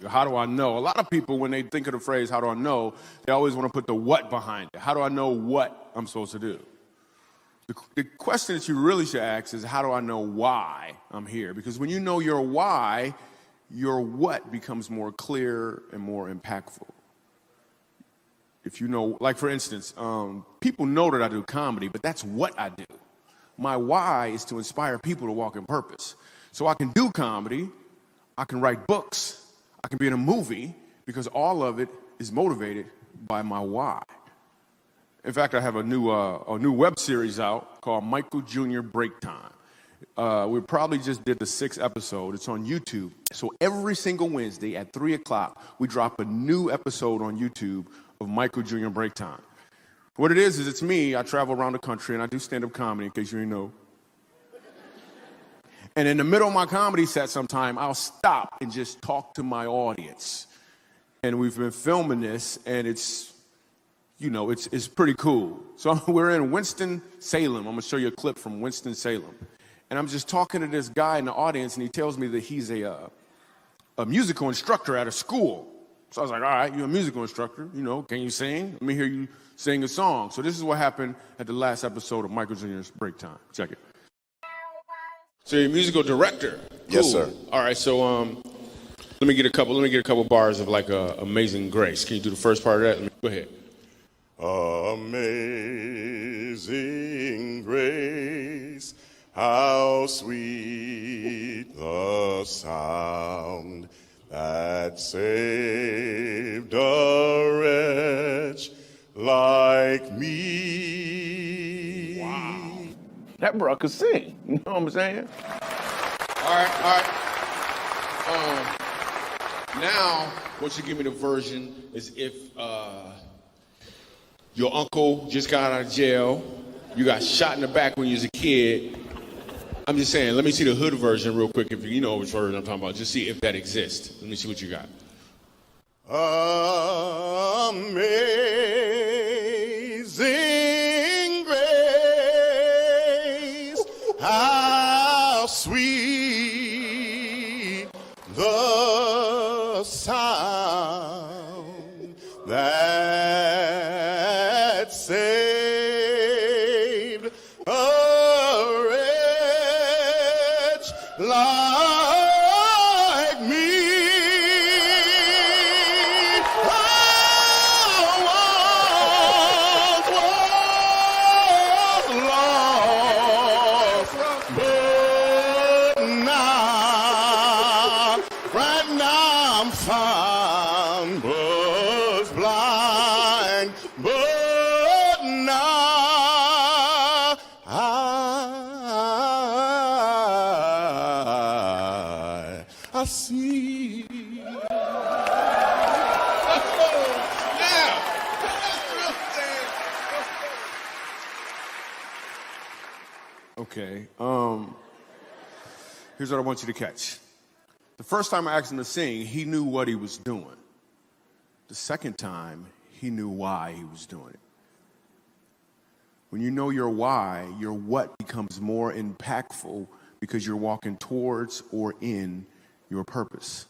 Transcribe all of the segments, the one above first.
How do I know? A lot of people, when they think of the phrase, how do I know, they always want to put the what behind it. How do I know what I'm supposed to do? The question that you really should ask is, how do I know why I'm here? Because when you know your why, your what becomes more clear and more impactful. If you know, like for instance, people know that I do comedy, but that's what I do. My why is to inspire people to walk in purpose. So I can do comedy, I can write books, I can be in a movie, because all of it is motivated by my why. In fact, I have a new web series out called Michael Jr. Break Time. We probably just did the 6th episode. It's on YouTube. So every single Wednesday at 3 o'clock, we drop a new episode on YouTube of Michael Jr. Break Time. What it is it's me. I travel around the country and I do stand-up comedy, in case you didn't know. And in the middle of my comedy set sometime, I'll stop and just talk to my audience. And we've been filming this, and it's pretty cool. So we're in Winston-Salem. I'm going to show you a clip from Winston-Salem. And I'm just talking to this guy in the audience, and he tells me that he's a musical instructor at a school. So I was like, all right, you're a musical instructor. Can you sing? Let me hear you sing a song. So this is what happened at the last episode of Michael Jr.'s Break Time. Check it. So you're a musical director. Cool. Yes, sir. All right, so let me get a couple bars of like Amazing Grace. Can you do the first part of that? Go ahead. Amazing grace, how sweet the sound that saved a wretch like me. Wow. That bro could sing. You know what I'm saying? All right. Now, what you give me the version is if your uncle just got out of jail, you got shot in the back when you was a kid. I'm just saying, let me see the hood version real quick, if you know which version I'm talking about. Just see if that exists. Let me see what you got. Amazing grace, how sweet the sound that saved a wretch like me. I once was lost, but now, right now I'm found, was blind, but now I see. Okay. Here's what I want you to catch. The first time I asked him to sing, he knew what he was doing. The second time, he knew why he was doing it. When you know your why, your what becomes more impactful because you're walking towards or in your purpose.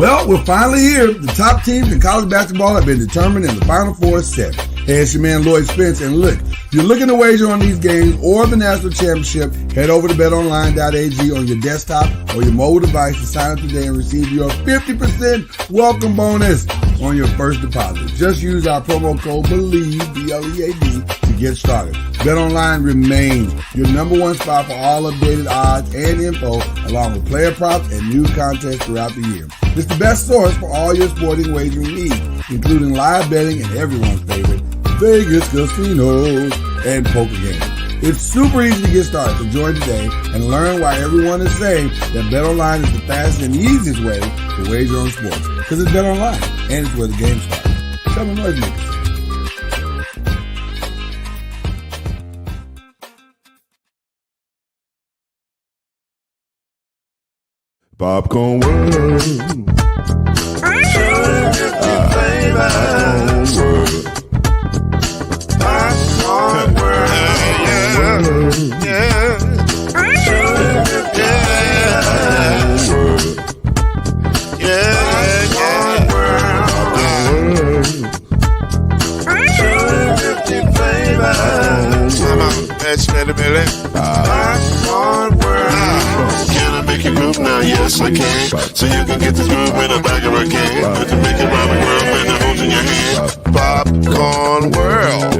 Well, we're finally here. The top teams in college basketball have been determined and the Final Four is set. Hey, it's your man Lloyd Spence, and look, if you're looking to wager on these games or the national championship, head over to betonline.ag on your desktop or your mobile device to sign up today and receive your 50% welcome bonus on your first deposit. Just use our promo code BELIEVE, B-L-E-A-V, to get started. BetOnline remains your number one spot for all updated odds and info, along with player props and new contests throughout the year. It's the best source for all your sporting wagering needs, including live betting and everyone's favorite, Vegas casinos and poker games. It's super easy to get started, so join today and learn why everyone is saying that BetOnline is the fastest and easiest way to wager on sports. Because it's BetOnline, and it's where the game starts. Talkin Noisemakers. Popcorn World. Popcorn World. Yeah. Can I make you move now? Yes, I can. So you can get this move in a bag of a can. But to make it round the world, when the holes in your hand. Popcorn World.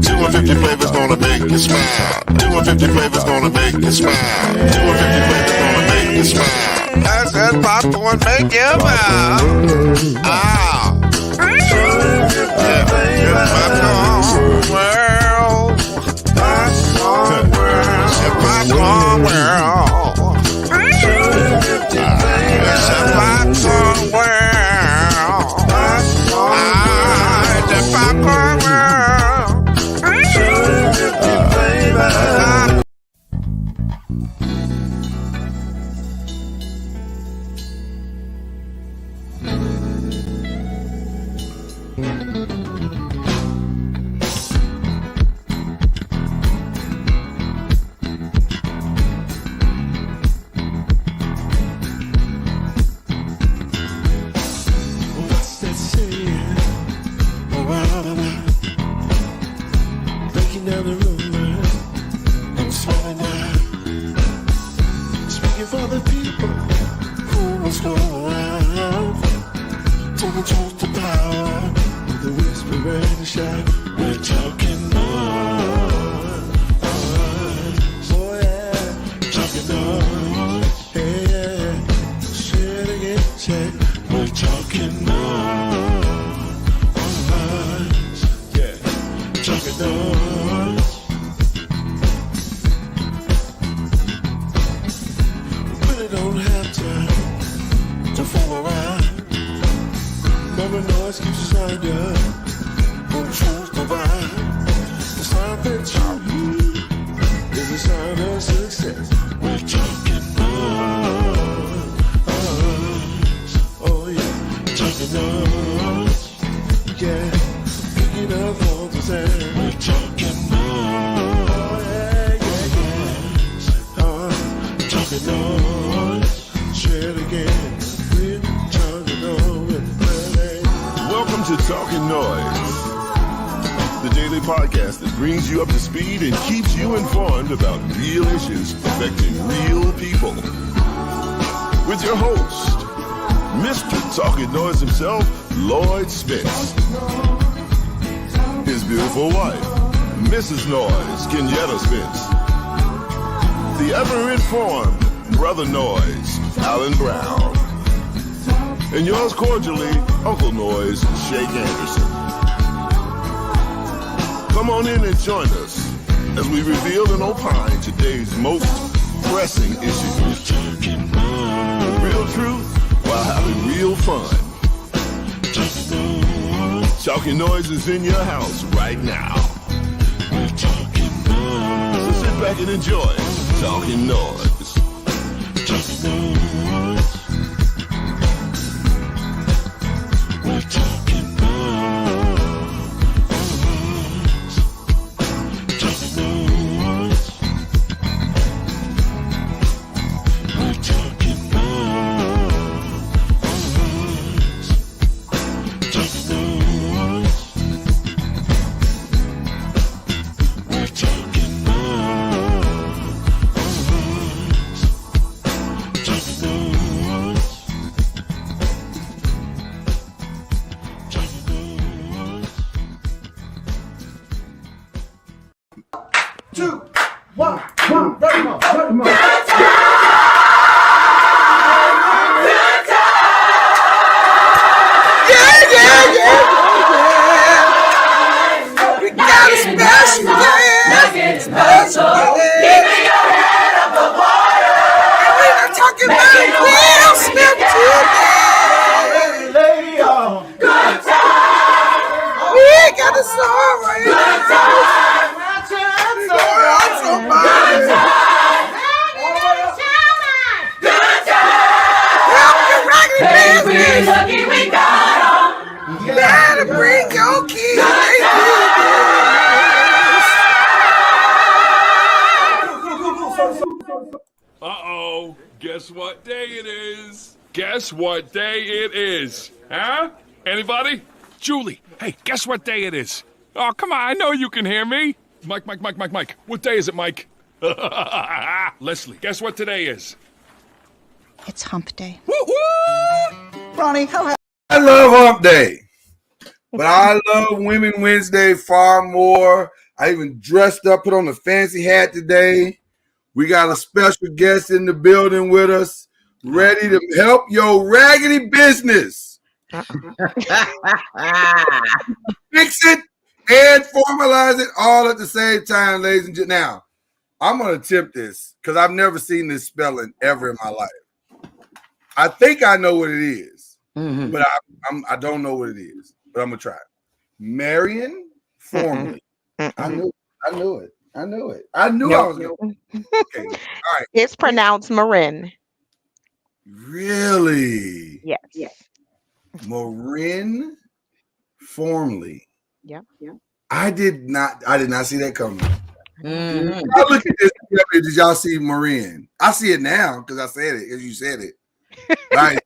250 flavors gonna make you smile. 250 flavors gonna make you smile. 250 flavors gonna make you smile. I said popcorn make you smile. Ah. 250 flavors. Popcorn World. Popcorn World. Popcorn World. It's a popcorn world. It's a popcorn world. Welcome to Talkin NOIZ, the daily podcast that brings you up to speed and keeps you informed about real issues affecting real people. With your host, Mr. Talkin NOIZ himself, Lloyd Spence. His beautiful wife, Mrs. NOIZ, Kenyatta Spence. The ever-informed Brother NOIZ, Alan Brown. And yours cordially, Uncle NOIZ, Shake Anderson. Come on in and join us as we reveal and opine today's most pressing issues. Real truth while having real fun. Talkin NOIZ is in your house right now. So sit back and enjoy Talkin NOIZ. Uh-oh. Guess what day it is? Guess what day it is? Huh? Anybody? Julie, hey, guess what day it is? Oh, come on, I know you can hear me. Mike. What day is it, Mike? Leslie, guess what today is? It's hump day. Woo-hoo! Ronnie, how I love Hump Day, but I love Women Wednesday far more. I even dressed up, put on a fancy hat today. We got a special guest in the building with us, ready to help your raggedy business. Fix it and formalize it all at the same time, ladies and gentlemen. Now, I'm going to attempt this because I've never seen this spelling ever in my life. I think I know what it is, but I don't know what it is. But I'm going to try it. Maryn Formley. I knew it. I knew I was going to. Okay. All right. It's pronounced Maryn. Really? Yes. Maryn Formley. Yeah. I did not see that coming. I look at this. Did y'all see Maryn? I see it now because I said it, as you said it. Right.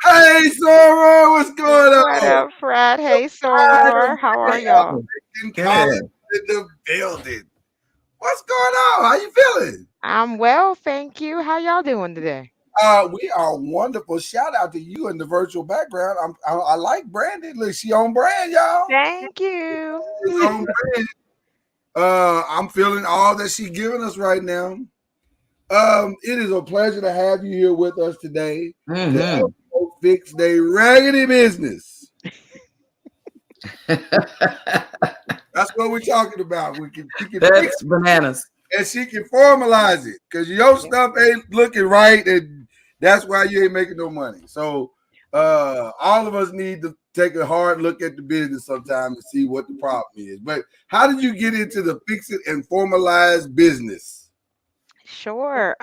Hey, Soror, what's going on? What up, Fred? Hey, Soror. How are y'all? In the building. What's going on? How you feeling? I'm well, thank you. How y'all doing today? We are wonderful. Shout out to you in the virtual background. I like Brandon. Look, she on brand, y'all. Thank you. She's on brand. I'm feeling all that she's giving us right now. It is a pleasure to have you here with us today to help folks fix their raggedy business. That's what we're talking about. She can fix it, bananas. and she can formalize it because your stuff ain't looking right, and that's why you ain't making no money. So all of us need to take a hard look at the business sometime and see what the problem is. But how did you get into the fix it and formalize business? Sure.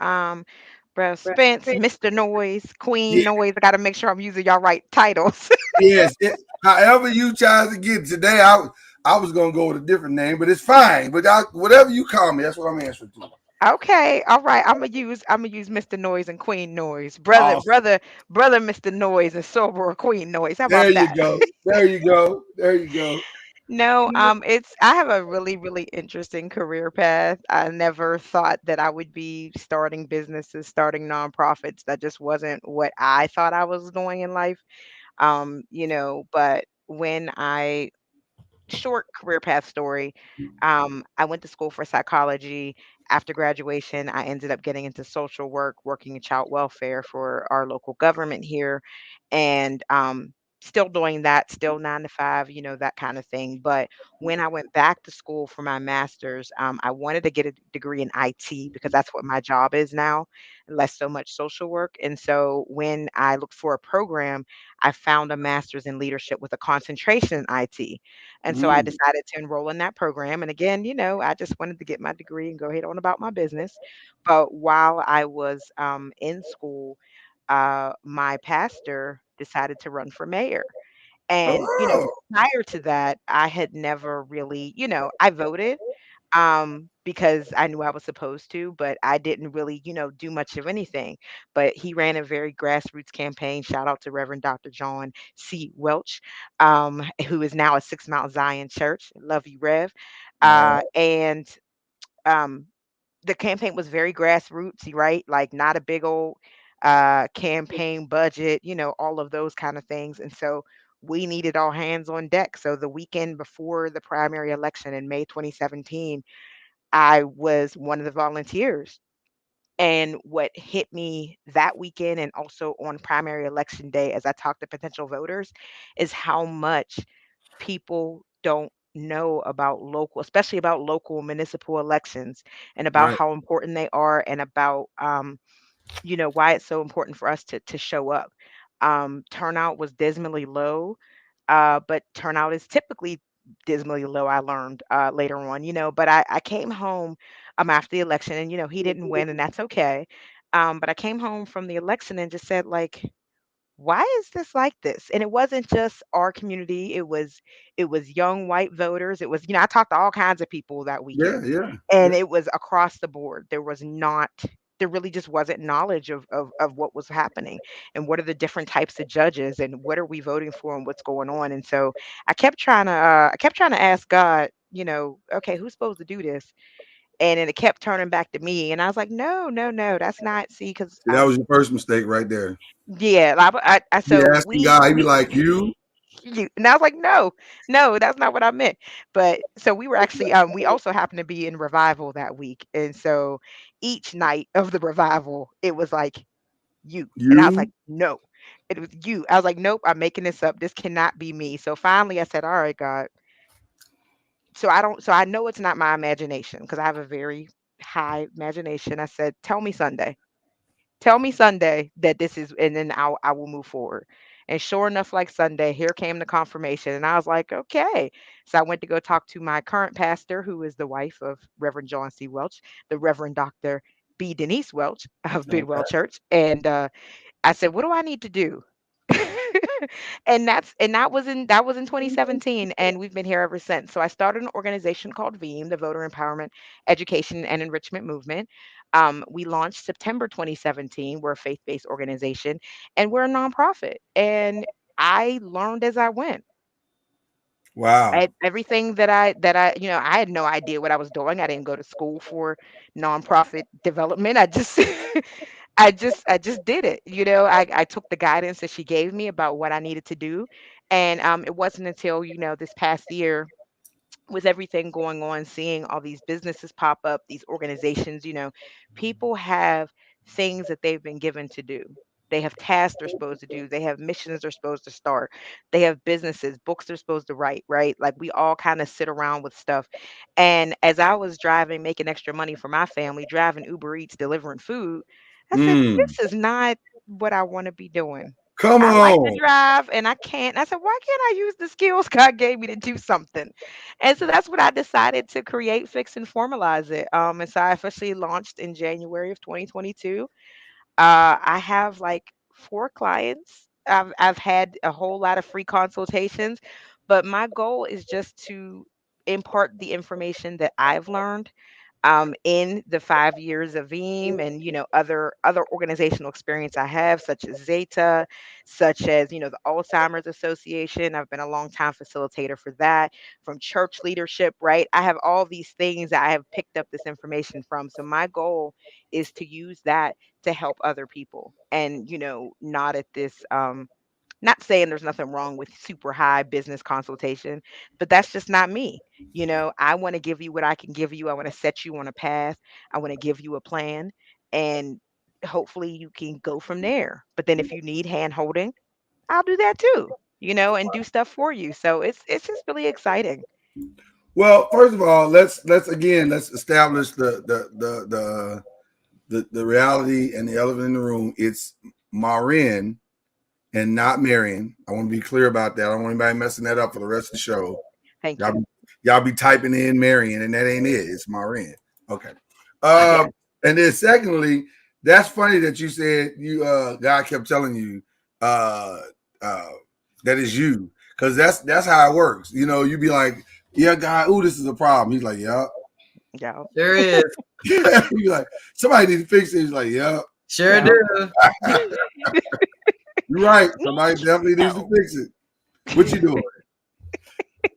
Bro, Spence, Mr. Noise, Queen Noise. I got to make sure I'm using y'all right titles. Yes. However you try to get today, I was gonna go with a different name, but it's fine. But whatever you call me, that's what I'm answering to. Okay, all right. I'm gonna use Mr. Noise and Queen Noise, brother, Awesome. brother, Mr. Noise and sober Queen Noise. How There about you that? go. There you go. There you go. No, it's I have a really, really interesting career path. I never thought that I would be starting businesses, starting nonprofits. That just wasn't what I thought I was doing in life. But when I short career path story. I went to school for psychology. After graduation, I ended up getting into social work, working in child welfare for our local government here, and still doing that, still 9 to 5, that kind of thing. But when I went back to school for my master's, I wanted to get a degree in IT because that's what my job is now, less so much social work. And so when I looked for a program, I found a master's in leadership with a concentration in IT. And so I decided to enroll in that program. And again, I just wanted to get my degree and go ahead on about my business. But while I was in school, my pastor decided to run for mayor. And, Oh, prior to that, I had never really, I voted because I knew I was supposed to, but I didn't really, do much of anything. But he ran a very grassroots campaign. Shout out to Reverend Dr. John C. Welch, who is now at Six Mount Zion Church. Love you, Rev. And um, the campaign was very grassrootsy, right? Like not a big old campaign budget, all of those kind of things. And so we needed all hands on deck. So the weekend before the primary election in May 2017, I was one of the volunteers. And what hit me that weekend and also on primary election day, as I talked to potential voters, is how much people don't know about local, especially about local municipal elections and about right. how important they are and about why it's so important for us to show up. Turnout was dismally low, but turnout is typically dismally low. I learned later on, but I came home after the election, and he didn't win, and that's okay. But I came home from the election and just said like, why is this like this? And it wasn't just our community. It was young white voters. It was, I talked to all kinds of people that Yeah, weekend. yeah, And yeah. it was across the board. There really just wasn't knowledge of what was happening and what are the different types of judges and what are we voting for and what's going on. And so I kept trying to ask God, okay, who's supposed to do this? And then it kept turning back to me. And I was like, no, no, no, that's not, see, because See, that was your first mistake right there. yeah, Be so asking God, he'd be like, you? and I was like, no, no, that's not what I meant. But so we were actually, we also happened to be in revival that week. And so each night of the revival, it was like, you. And I was like, You? no, it was you. I was like, nope, I'm making this up. This cannot be me. So finally I said, all right, God. So I know it's not my imagination because I have a very high imagination. I said, tell me Sunday. Tell me Sunday that this is, and then I will move forward. And sure enough, like Sunday, here came the confirmation. And I was like, okay. So I went to go talk to my current pastor, who is the wife of Reverend John C. Welch, the Reverend Dr. B. Denise Welch of Bidwell Church. And I said, what do I need to do? And that was in 2017, and we've been here ever since. So I started an organization called VEAM, the Voter Empowerment Education and Enrichment Movement. We launched September 2017. We're a faith-based organization, and we're a nonprofit. And I learned as I went. Wow. Everything that I had no idea what I was doing. I didn't go to school for nonprofit development. I just I just did it. I took the guidance that she gave me about what I needed to do. And it wasn't until, this past year, with everything going on, seeing all these businesses pop up, these organizations, people have things that they've been given to do. They have tasks they're supposed to do. They have missions they're supposed to start. They have businesses, books they're supposed to write, right? Like we all kind of sit around with stuff. And as I was driving, making extra money for my family, driving Uber Eats, delivering food, I said, Mm. this is not what I want to be doing. Come I like to on. drive and I can't. I said, why can't I use the skills God gave me to do something? And so that's what I decided to create, fix, and formalize it. And so I officially launched in January of 2022. I have like 4 clients. I've had a whole lot of free consultations, but my goal is just to impart the information that I've learned in the 5 years of VEAM and other organizational experience I have, such as Zeta, such as the Alzheimer's Association. I've been a long time facilitator for that, from church leadership. Right, I have all these things that I have picked up this information from. So my goal is to use that to help other people, and not at this not saying there's nothing wrong with super high business consultation, but that's just not me. I want to give you what I can give you. I want to set you on a path. I want to give you a plan, and hopefully you can go from there. But then if you need hand holding, I'll do that too, and do stuff for you. So it's just really exciting. Well, first of all, let's establish the reality and the elephant in the room. It's Maryn and not Marion. I want to be clear about that. I don't want anybody messing that up for the rest of the show. Thank Y'all you. be, y'all be typing in Marion, and that ain't it. It's Maryn. Okay. Yeah. And then secondly, that's funny that you said God kept telling you uh that is you. Because that's how it works. You be like, yeah, God, ooh, this is a problem. He's like, yeah. Yeah. There is. You be like, somebody needs to fix it. He's like, yeah. Sure Yeah. do. You're right. Somebody definitely needs to fix it. What you doing?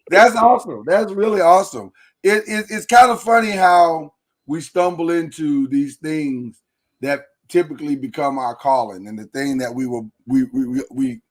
That's awesome. That's really awesome. It's kind of funny how we stumble into these things that typically become our calling, and the thing that we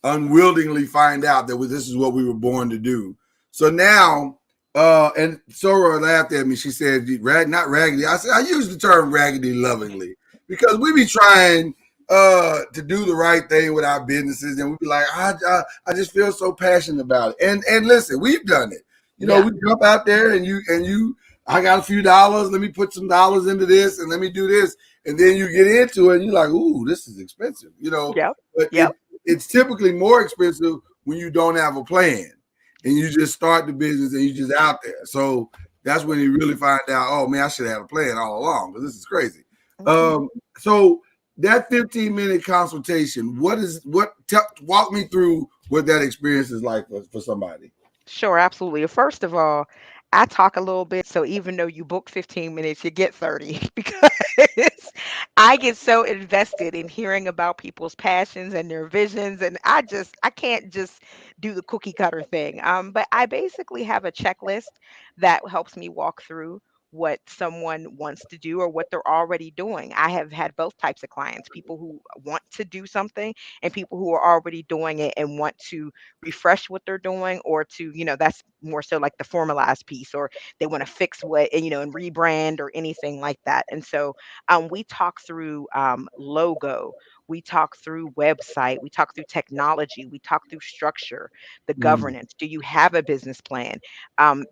unwillingly find out that this is what we were born to do. So now, and Soror laughed at me. She said, not raggedy. I said, I use the term raggedy lovingly because we be trying to do the right thing with our businesses, and we be like, I just feel so passionate about it. And listen, we've done it. Yeah. We jump out there and I got a few dollars. Let me put some dollars into this and let me do this. And then you get into it and you're like, ooh, this is expensive, Yep. but Yep. it's typically more expensive when you don't have a plan and you just start the business and you just out there. So that's when you really find out, oh man, I should have had a plan all along because this is crazy. Mhm. So that 15-minute consultation, walk me through what that experience is like for somebody. Sure, absolutely. First of all, I talk a little bit, so even though you book 15 minutes, you get 30 because I get so invested in hearing about people's passions and their visions, and I can't just do the cookie cutter thing. But I basically have a checklist that helps me walk through what someone wants to do or what they're already doing. I have had both types of clients, people who want to do something and people who are already doing it and want to refresh what they're doing, or to, that's more so like the formalized piece, or they want to fix what, and rebrand or anything like that. And so we talk through logo, we talk through website, we talk through technology, we talk through structure, the Mm. governance. Do you have a business plan?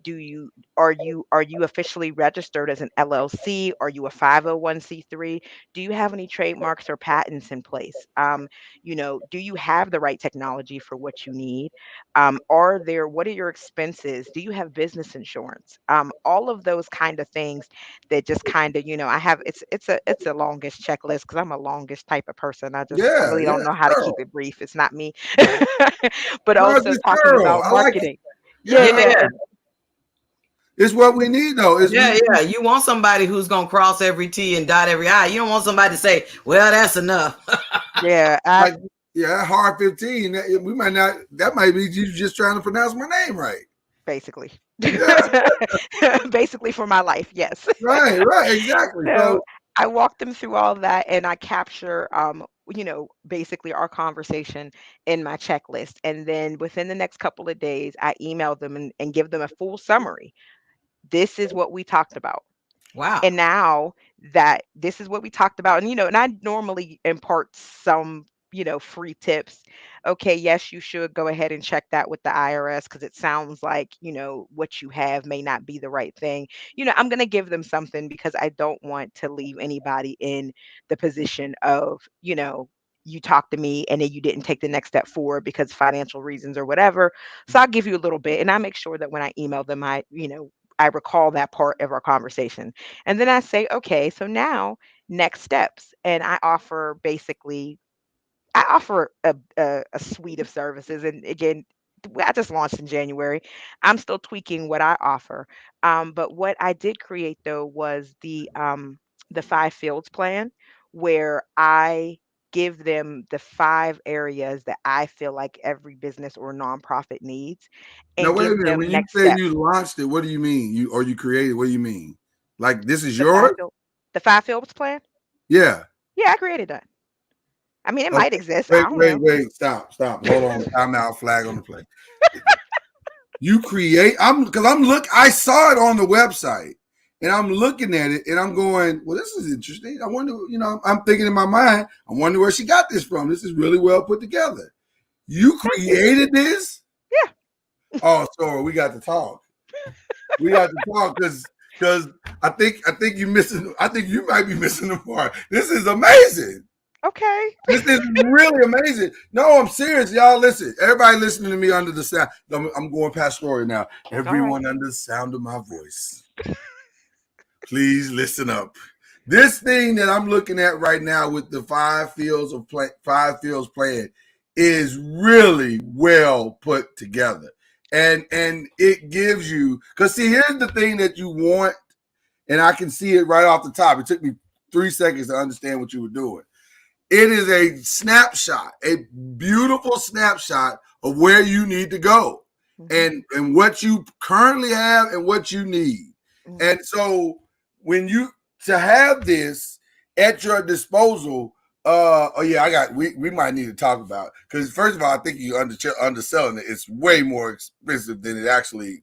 Do you are you officially registered as an LLC? Are you a 501c3? Do you have any trademarks or patents in place? Do you have the right technology for what you need? What are your expenses? Do you have business insurance? All of those kind of things that just kind of, I have, it's a longish checklist because I'm a longish type of person. I Yeah, really yeah, don't know how to keep thorough. it brief. It's not me. But No, it's also just talking thorough. about I like it. marketing. Yeah, Yeah, yeah. Yeah. it's what we need though. Is Yeah, we yeah. You want somebody who's gonna cross every T and dot every I. You don't want somebody to say, "Well, that's enough." Yeah, like yeah, hard 15. We might not. That might be you just trying to pronounce my name right. basically. Yeah, Basically for my life, yes. right, exactly. So So I walk them through all of that and I capture basically our conversation in my checklist. And then within the next couple of days, I email them and give them a full summary. This is what we talked about. Wow. And now that this is what we talked about, and I normally impart some, free tips. Okay, yes, you should go ahead and check that with the IRS because it sounds like, what you have may not be the right thing. I'm going to give them something because I don't want to leave anybody in the position of, you talk to me and then you didn't take the next step forward because financial reasons or whatever. So I'll give you a little bit and I make sure that when I email them, I recall that part of our conversation. And then I say, okay, so now next steps. And I offer a suite of services. And again, I just launched in January. I'm still tweaking what I offer. But what I did create though was the 5 fields plan, where I give them the 5 areas that I feel like every business or nonprofit needs, now and wait a give minute. them When you next say steps. you launched it, what do you mean? You created? What do you mean? Like this is The five yours? field, the 5 fields plan. Yeah. Yeah, I created that. I mean, it Okay. might exist. I don't know. Wait. Stop. Hold on. Time out. Flag on the play. You create. I saw it on the website, and I'm looking at it, and I'm going, well, this is interesting. I wonder. I'm thinking in my mind. I wonder where she got this from. This is really well put together. You Thank you. created this? Yeah. Oh, so we got to talk. We got to talk because I think you missing. I think you might be missing the part. This is amazing. Okay. This is really amazing. No, I'm serious, y'all. Listen, everybody listening to me under the sound. I'm going past story now. All right. Everyone under the sound of my voice, please listen up. This thing that I'm looking at right now with the 5 fields plan is really well put together, and it gives you, because see, here's the thing that you want, and I can see it right off the top. It took me 3 seconds to understand what you were doing. It is a snapshot, a beautiful snapshot of where you need to go, Mhm, and what you currently have and what you need. mhm. And so when you to have this at your disposal, oh yeah, we might need to talk about, because first of all, I think you underselling it. It's way more expensive than it actually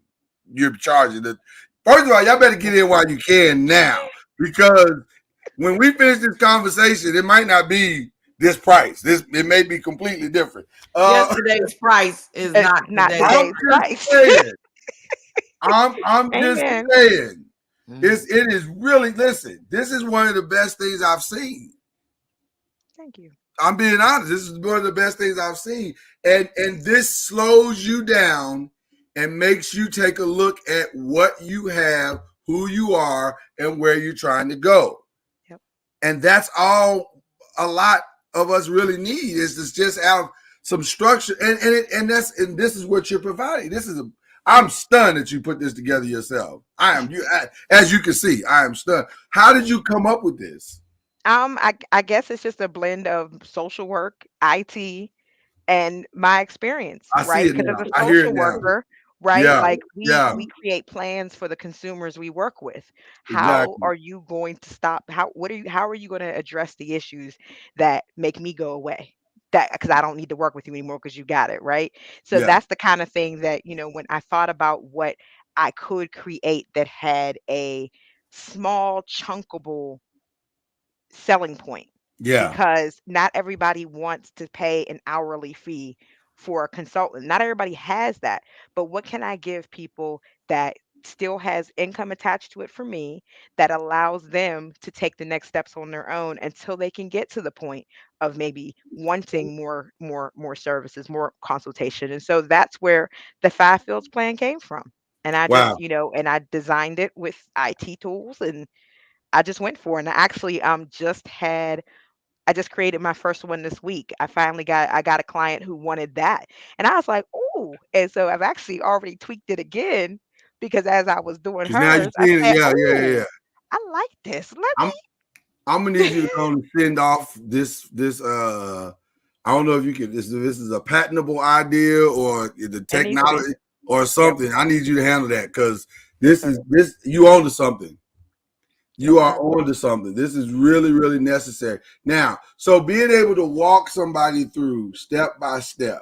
you're charging it. First of all, y'all better get in while you can now, because when we finish this conversation, it might not be this price. It may be completely different. Yesterday's price is It's not not today's. I'm today's just price. saying. I'm just Amen. saying. Mhm. It is really, listen. This is one of the best things I've seen. Thank you. I'm being honest. This is one of the best things I've seen, and this slows you down and makes you take a look at what you have, who you are, and where you're trying to go. Yep. And that's all a lot of us really need is to just have some structure, and this is what you're providing. I'm stunned that you put this together yourself. As you can see, I am stunned. How did you come up with this? I guess it's just a blend of social work, IT, and my experience, I see right? it Because now. as a I hear it social now. worker, right, Yeah, like yeah, we create plans for the consumers we work with. How exactly. are you going to stop? How are you going to address the issues that make me go away? That because I don't need to work with you anymore because you got it, right? So Yeah, that's the kind of thing that, when I thought about what I could create that had a small chunkable selling point, yeah, because not everybody wants to pay an hourly fee for a consultant. Not everybody has that. But what can I give people that still has income attached to it for me, that allows them to take the next steps on their own until they can get to the point of maybe wanting more services, more consultation. And so that's where the Five Fields plan came from. And I just, wow. and I designed it with IT tools, and I just went for it. And I actually I just created my first one this week. I got a client who wanted that. And I was like, "Ooh." And so I've actually already tweaked it again, because as I was doing Because now you're hers, I seeing it. said, Yeah, yeah, yeah, "Ooh, yeah. I like this. Let I'm I'm gonna need you to go and send off this. I don't know if you can. This is a patentable idea or the it needs to be." technology or Yep. something. I need you to handle that because Yes, this sir. is this you own to something. Yes, You are sir. on to something. This is really, really necessary. Now, so being able to walk somebody through step by step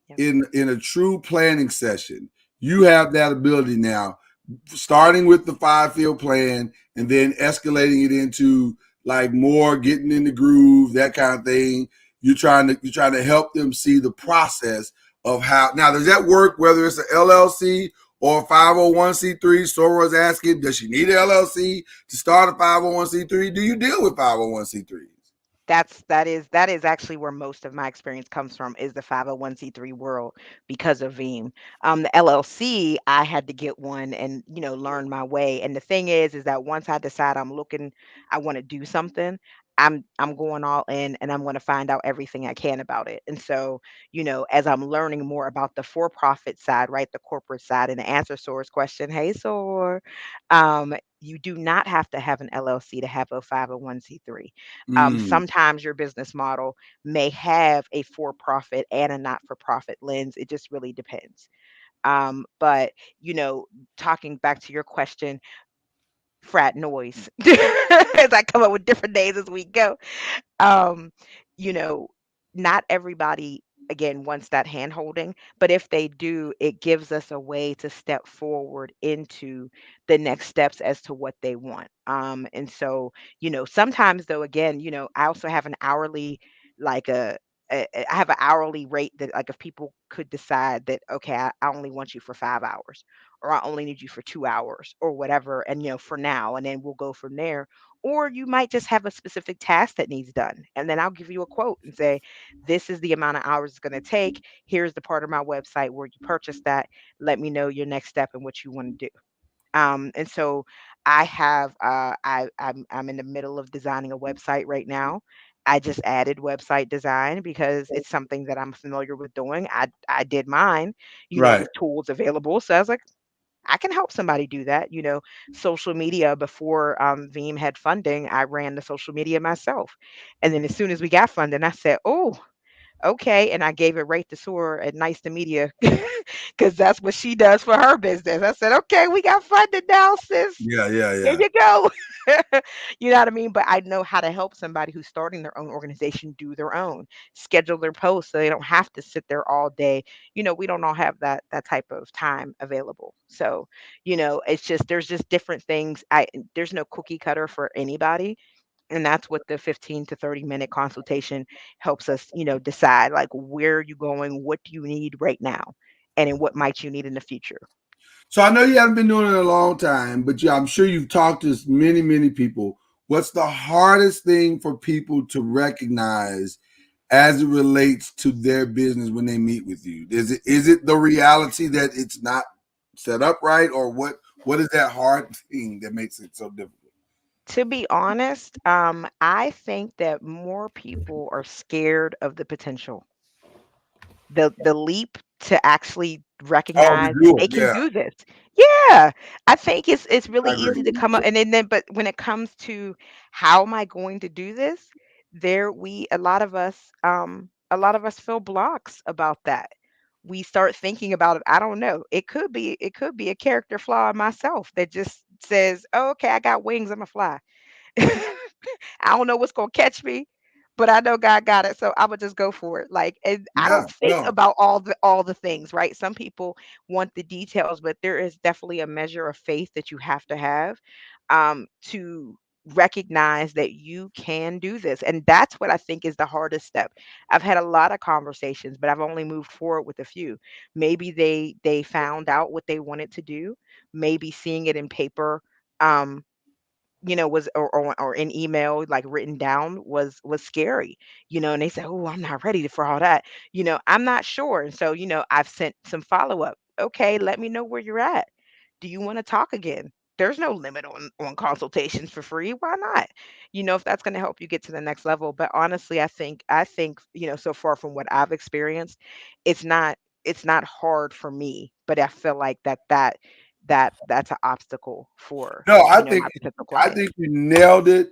Yep. in a true planning session, you have that ability now, starting with the 5 field plan and then escalating it into like more getting in the groove, that kind of thing. You're trying to help them see the process of how. Now, does that work whether it's an LLC or 501c3? Soror's asking, does she need an LLC to start a 501c3? Do you deal with 501c3s? That is actually where most of my experience comes from, is the 501c3 world, because of Veeam. The LLC, I had to get one and, learn my way. And the thing is that once I decide I want to do something, I'm going all in, and I'm going to find out everything I can about it. And so, as I'm learning more about the for-profit side, right, the corporate side, and the answer Sour's question, hey Sor, you do not have to have an LLC to have a 501c3. Mm, Sometimes your business model may have a for profit and a not for profit lens. It just really depends. But, you know, talking back to your question, frat noise, as I come up with different names as we go. um, you know, not everybody again wants that hand holding, but if they do, it gives us a way to step forward into the next steps as to what they want. And so, sometimes though, again, I also have an hourly, like I have an hourly rate that, like, if people could decide that, okay, I only want you for 5 hours, or I only need you for 2 hours, or whatever, and for now, and then we'll go from there. Or you might just have a specific task that needs done. And then I'll give you a quote and say, this is the amount of hours it's going to take. Here's the part of my website where you purchase that. Let me know your next step and what you want to do. And so I have, I'm in the middle of designing a website right now. I just added website design because it's something that I'm familiar with doing. I did mine, right. with tools available. So I was like, I can help somebody do that. Social media, before Veeam had funding, I ran the social media myself. And then as soon as we got funding, I said, oh, okay. And I gave it right to Sora at Nice to Media, because that's what she does for her business. I said, okay, we got funded now, sis. Yeah, yeah, Here yeah. you go. You know what I mean? But I know how to help somebody who's starting their own organization do their own, schedule their posts so they don't have to sit there all day. We don't all have that type of time available. So, it's just there's just different things. There's no cookie cutter for anybody. And that's what the 15 to 30-minute consultation helps us, decide, like, where are you going, what do you need right now, and then what might you need in the future. So I know you haven't been doing it a long time, but I'm sure you've talked to many, many people. What's the hardest thing for people to recognize as it relates to their business when they meet with you? Is it the reality that it's not set up right, or what is that hard thing that makes it so difficult? To be honest, I think that more people are scared of the potential, the leap to actually Oh, to recognize that do they it. can Yeah, do this. Yeah, I think it's really I agree. easy to come up, and then but when it comes to how am I going to do this, there we a lot of us feel blocks about that. We start thinking about it. I don't know. It could be a character flaw in myself that just says, oh, okay, I got wings, I'm a fly. I don't know what's gonna catch me, but I know God got it, so I would just go for it. Like, and I Yeah, don't think no, about all the things, right? Some people want the details, but there is definitely a measure of faith that you have to have to recognize that you can do this. And that's what I think is the hardest step. I've had a lot of conversations, but I've only moved forward with a few. Maybe they found out what they wanted to do, maybe seeing it in paper um was or in email, like, written down was scary, and they say, "Oh, I'm not ready for all that." I'm not sure. And so, I've sent some follow-up. Okay, let me know where you're at. Do you want to talk again? There's no limit on consultations for free. Why not? If that's going to help you get to the next level. But honestly, I think, so far from what I've experienced, it's not it's not hard for me, but I feel like that's an obstacle for, no. my potential I clients. think you nailed it,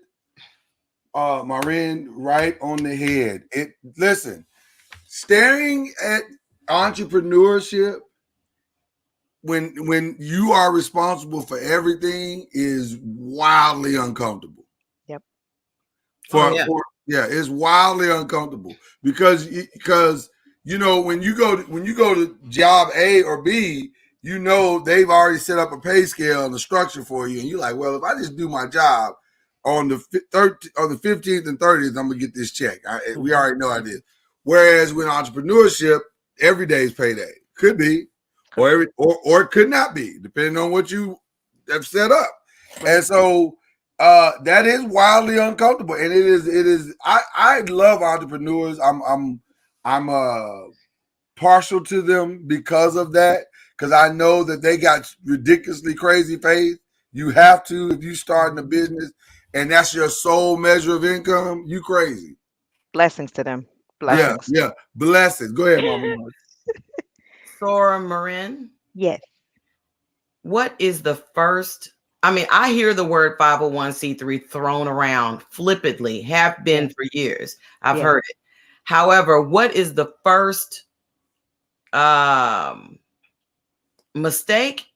Marin, right on the head. It. Listen, staring at entrepreneurship when you are responsible for everything is wildly uncomfortable. Yep. Oh yeah. For Yeah, it's wildly uncomfortable because when you go to job A or B, they've already set up a pay scale and a structure for you, and you're like, well, if I just do my job on the 15th and 30th, I'm gonna get this check. We Mhm. already know I did. Whereas with entrepreneurship, every day is payday. Could be, Correct. or it could not be, depending on what you have set up. Right. And so that is wildly uncomfortable, and it is. I love entrepreneurs. I'm partial to them because of that, because I know that they got ridiculously crazy faith. You have to if you starting a Mhm. business and that's your sole measure of income. You crazy. Blessings to them. Yeah, Right. Blessings. yeah. Blessings. Go ahead, Mama. Sora Marin, Yes. what is the first? I mean, I hear the word 501c3 thrown around flippantly, have Yeah. been for years. I've Yeah. heard it. However, what is the first um, mistake,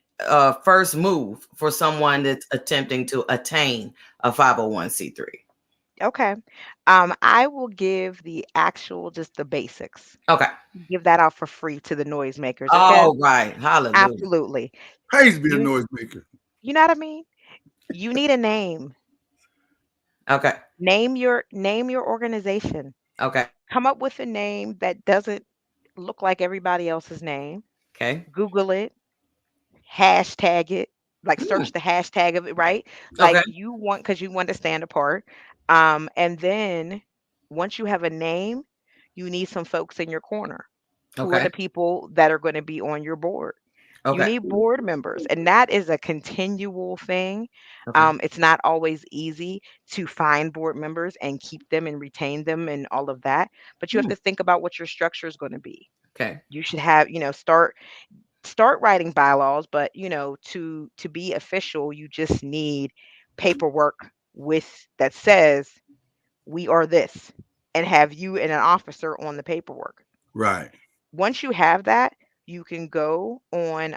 first move for someone that's attempting to attain a 501c3? Okay. I will give the actual just the basics. Okay. Give that out for free to the noisemakers. Okay. All right. Hallelujah. Absolutely. Praise be a You noisemaker. you know what I mean? You need a name. Okay. Name your organization. Okay. Come up with a name that doesn't look like everybody else's name. Okay. Google it, hashtag it, like Hmm. search the hashtag of it, right? Like Okay. because you want to stand apart. And then once you have a name, you need some folks in your corner. Who are Okay. the people that are going to be on your board? You Okay. need board members, and that is a continual thing. Okay. It's not always easy to find board members and keep them and retain them and all of that. But you have Hmm. to think about what your structure is going to be. Okay. You should have, start writing bylaws, but to be official, you just need paperwork with that says we are this, and have you and an officer on the paperwork. Right. Once you have that, you can go on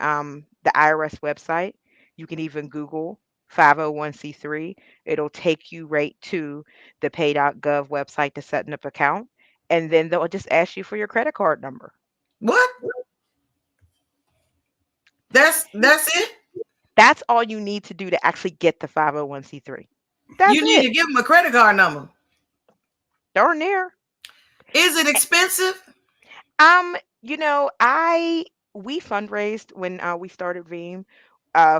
the IRS website. You can even Google 501c3. It'll take you right to the pay.gov website to set up an account. And then they'll just ask you for your credit card number. What? That's it? That's all you need to do to actually get the 501c3. That's You need it. to give them a credit card number. Darn near. Is it expensive? Um, I we fundraised when we started Veeam.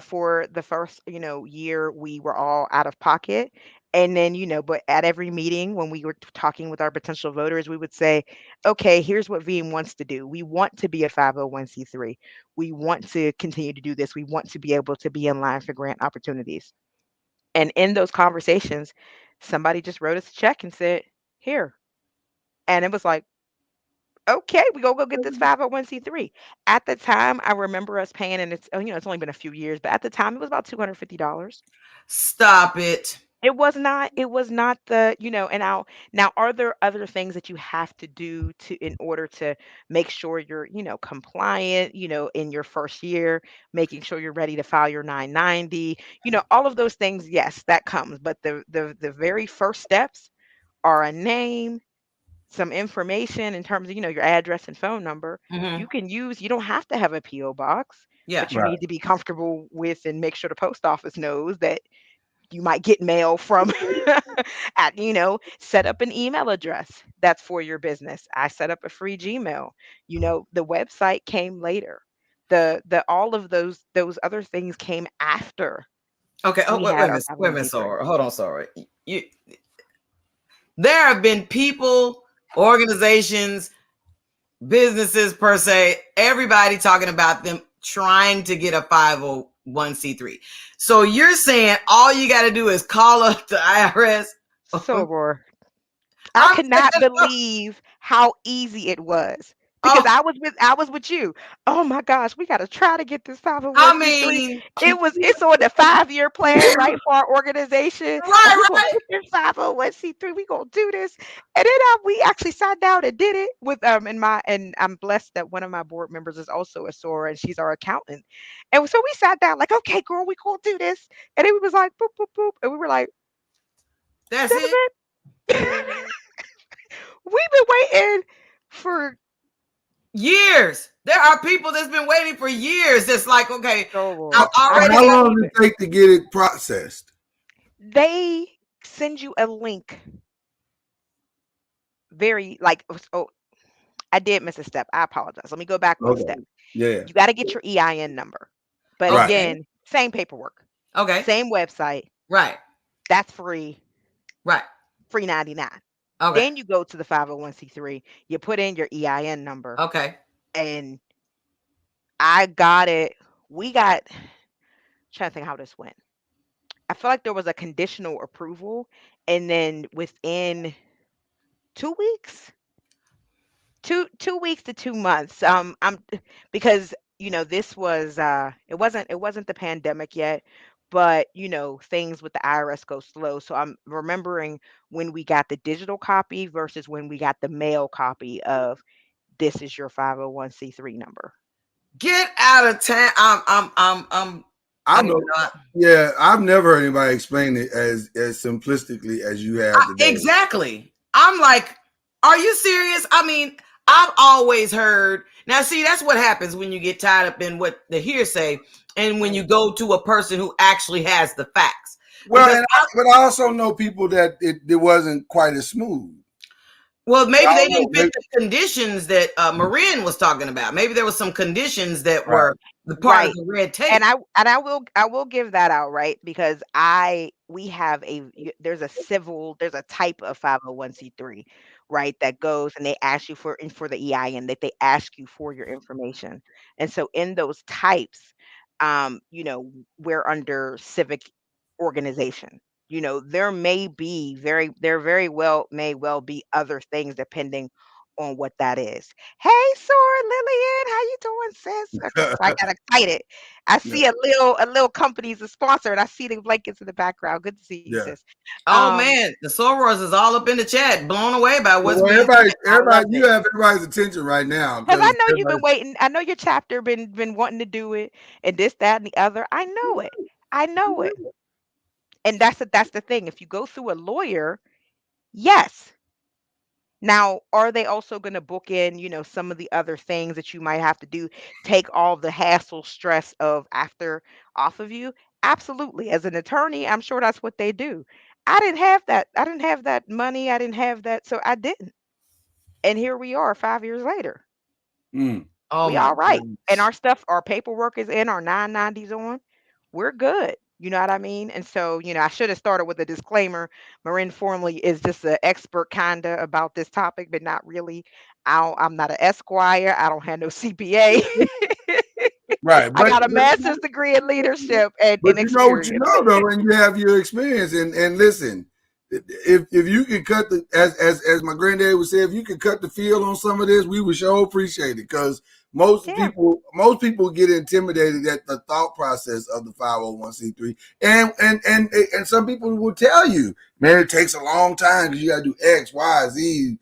For the first, year we were all out of pocket. And then, but at every meeting when we were talking with our potential voters, we would say, okay, here's what Veeam wants to do. We want to be a 501c3. We want to continue to do this. We want to be able to be in line for grant opportunities. And in those conversations, somebody just wrote us a check and said, "Here." And it was like, "Okay, we gonna go get this 501c3." At the time, I remember us paying, and it's only been a few years, but at the time it was about $250. Stop it. It was not and now are there other things that you have to do to in order to make sure you're, compliant, in your first year, making sure you're ready to file your 990, all of those things, yes, that comes, but the very first steps are a name, some information in terms of, your address and phone number. Hmm. You don't have to have a PO box, Yeah. but you Right. need to be comfortable with and make sure the post office knows that you might get mail from set up an email address that's for your business. I set up a free Gmail. The website came later. The all of those other things came after Okay. Oh, we wait, wait had a our minute. Wait a minute, 501c3. Soror. Hold on, Soror. You, there have been people, organizations, businesses per se, everybody talking about them trying to get a 501c3. So you're saying all you got to do is call up the IRS? Soror, I I'm could not saying, believe how easy it was because oh, I was with you. Oh my gosh, we got to try to get this I 501c3. mean, It's on the 5-year plan, right, for our organization, and right, we're gonna right. get this 501c3. We're gonna do this, and then we actually sat down and did it with and I'm blessed that one of my board members is also a SORA and she's our accountant, and so we sat down like, okay, girl, we gonna do this, and it was like boop boop boop, and we were like, That's that it. was it. We've been waiting for Years. There are people that's been waiting for years. That's like, okay, so I've Lord. I already How couldn't got. long believe does it. it take to get it processed? They send you a link. Very like oh, I did miss a step. I apologize. Let me go back one step. Okay. Yeah. You got to get your EIN number. But Right. Okay, again, same paperwork, okay, same website. right, That's free, right. free 99. Okay, Then you go to the 501c3, you put in your EIN number, okay. and I got it. We got, trying to think how this went. I feel like there was a conditional approval, and then within 2 weeks, 2 weeks to 2 months. I'm because this was it wasn't the pandemic yet, but things with the IRS go slow. So I'm remembering when we got the digital copy versus when we got the mail copy of this is your 501c3 number. Get out of town. I I don't even know. know. Yeah, I've never heard anybody explain it as simplistically as you have today. Exactly. I'm like, are you serious? I mean, I've always heard. Now, see, that's what happens when you get tied up in what the hearsay and when you Right. go to a person who actually has the facts. Well, Because, but I also know people that it wasn't quite as smooth. well, I maybe they don't know. didn't fit the conditions that Maryn was talking about. Maybe there was some conditions that Right. were the part of Right. the red And tape. I will give that out, right? Because I we have there's a type of 501c3, right, that goes and they ask you for the EIN, that they ask you for your information. And so in those types, we're under civic organization. There very well may well be other things depending on what that is. Hey, Sora Lillian, how you doing, sis? Okay, so I got excited. I Yeah. see a little company's a sponsor, and I see the blankets in the background. Good to see you, Yeah. sis. Oh Um, man, the Sorors is all up in the chat, blown away by what's Well, being said. I everybody, love you it. have everybody's attention right now because I because know you've everybody. been waiting. I know your chapter been wanting to do it, and this, that, and the other. I know it. I know it. And that's the thing. If you go through a lawyer, yes. Now, are they also going to book in, some of the other things that you might have to do, take all the hassle, stress of after off of you? Absolutely. As an attorney, I'm sure that's what they do. I didn't have that. I didn't have that money. I didn't have that. So I didn't. And here we are 5 years later. Mm. Oh We my all right. And goodness. our stuff, our paperwork is in, our 990s on. We're good. You know what I mean? And so, I should have started with a disclaimer. Maryn Formley is just an expert kinda about this topic, but not really. I'm not an esquire. I don't have no CPA. Right, I but got a master's degree in leadership and but you know what you experience. know though, and you have your experience. And listen, if you can cut the as my granddad would say, if you can cut the feel on some of this, we would sure appreciate it because Yeah. most people get intimidated at the thought process of the 501c3, and some people will tell you, man, it takes a long time because you got to do X, Y, Z,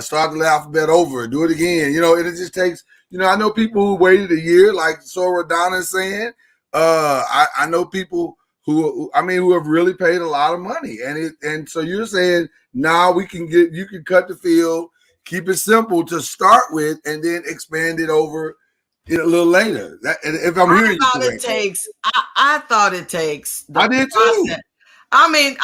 start the alphabet over, do it again. You know, and it just takes. You know, I know people who waited a year, like Soror Donna is saying. I know people who have really paid a lot of money, and so you're saying now you can cut the field, keep it simple to start with, and then expand it over a little later. That, and if I'm hearing you correctly, I thought it takes the I did too. process. I mean,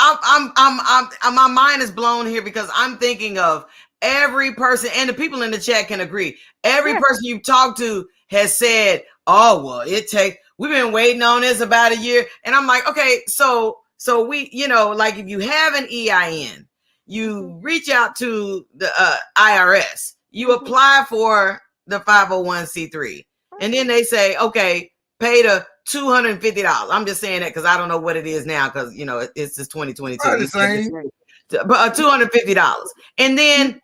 my mind is blown here because I'm thinking of every person, and the people in the chat can agree. Every person you've talked to has said, "Oh, well, we've been waiting on this about a year," and I'm like, okay, so we, like if you have an EIN, you reach out to the IRS, you apply for the 501c3, and then they say, okay, pay the $250. I'm just saying that because I don't know what it is now because it's just 2022. Probably the same. But $250, and then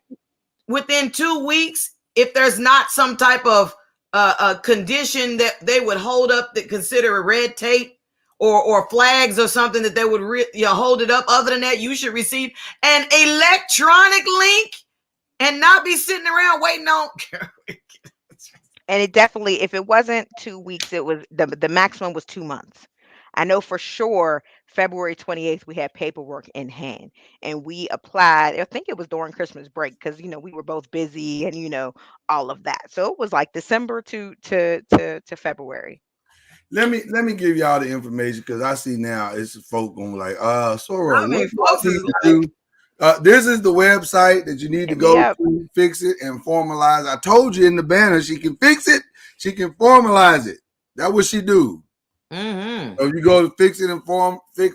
within 2 weeks, if there's not some type of a condition that they would hold up that consider a red tape or flags or something that they would hold it up. Other than that, you should receive an electronic link and not be sitting around waiting on. And it definitely, if it wasn't 2 weeks, it was the maximum was 2 months. I know for sure February 28th, we had paperwork in hand and we applied. I think it was during Christmas break because, we were both busy and, all of that. So it was like December to February. Let me give y'all the information because I see now it's folk going like, Soror, I mean, what folks do you is need to do? This is the website that you need to go Yep. to, fix it, and formalize. I told you in the banner, she can fix it, she can formalize it. That's what she do. Mm-hmm. So you go to fix and formalize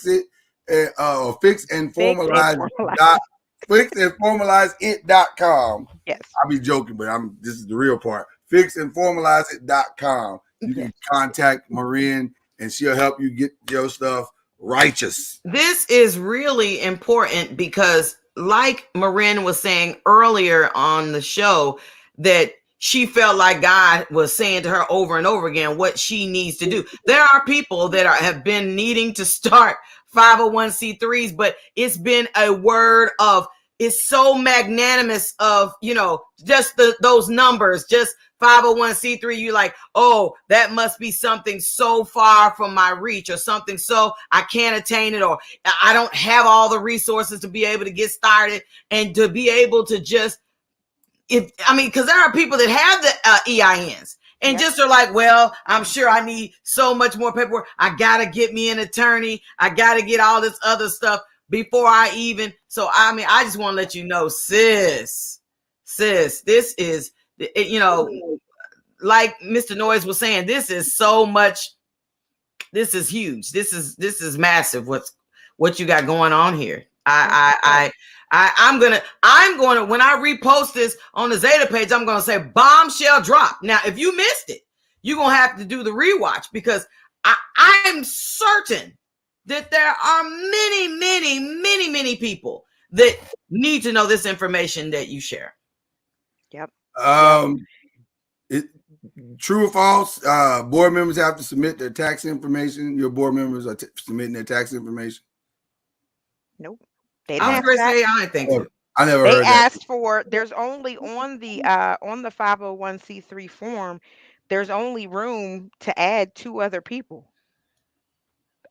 it.com. Yes. I'll be joking, but this is the real part. Fixandformalize.com. You can contact Maryn and she'll help you get your stuff righteous. This is really important because, like Maryn was saying earlier on the show, that she felt like God was saying to her over and over again what she needs to do. There are people that have been needing to start 501c3s, but it's been a word of, it's so magnanimous of, just those numbers, just 501c3, you're like, oh, that must be something so far from my reach or something so I can't attain it, or I don't have all the resources to be able to get started and to be able to just, because there are people that have the EINs and just are like, well, I'm sure I need so much more paperwork. I got to get me an attorney. I got to get all this other stuff before I even. So, I just want to let you know, sis, this is, like Mr. Noise was saying, this is so much. This is huge. This is massive. What you got going on here? I'm gonna when I repost this on the Zeta page, I'm gonna say bombshell drop. Now, if you missed it, you're gonna have to do the rewatch because I'm certain that there are many people that need to know this information that you share. Yep. True or false? Board members have to submit their tax information. Your board members are submitting their tax information. Nope. They I was didn't going to ask say, that. I didn't think so. I never They heard that. asked for, there's only on the 501c3 form, there's only room to add 2 other people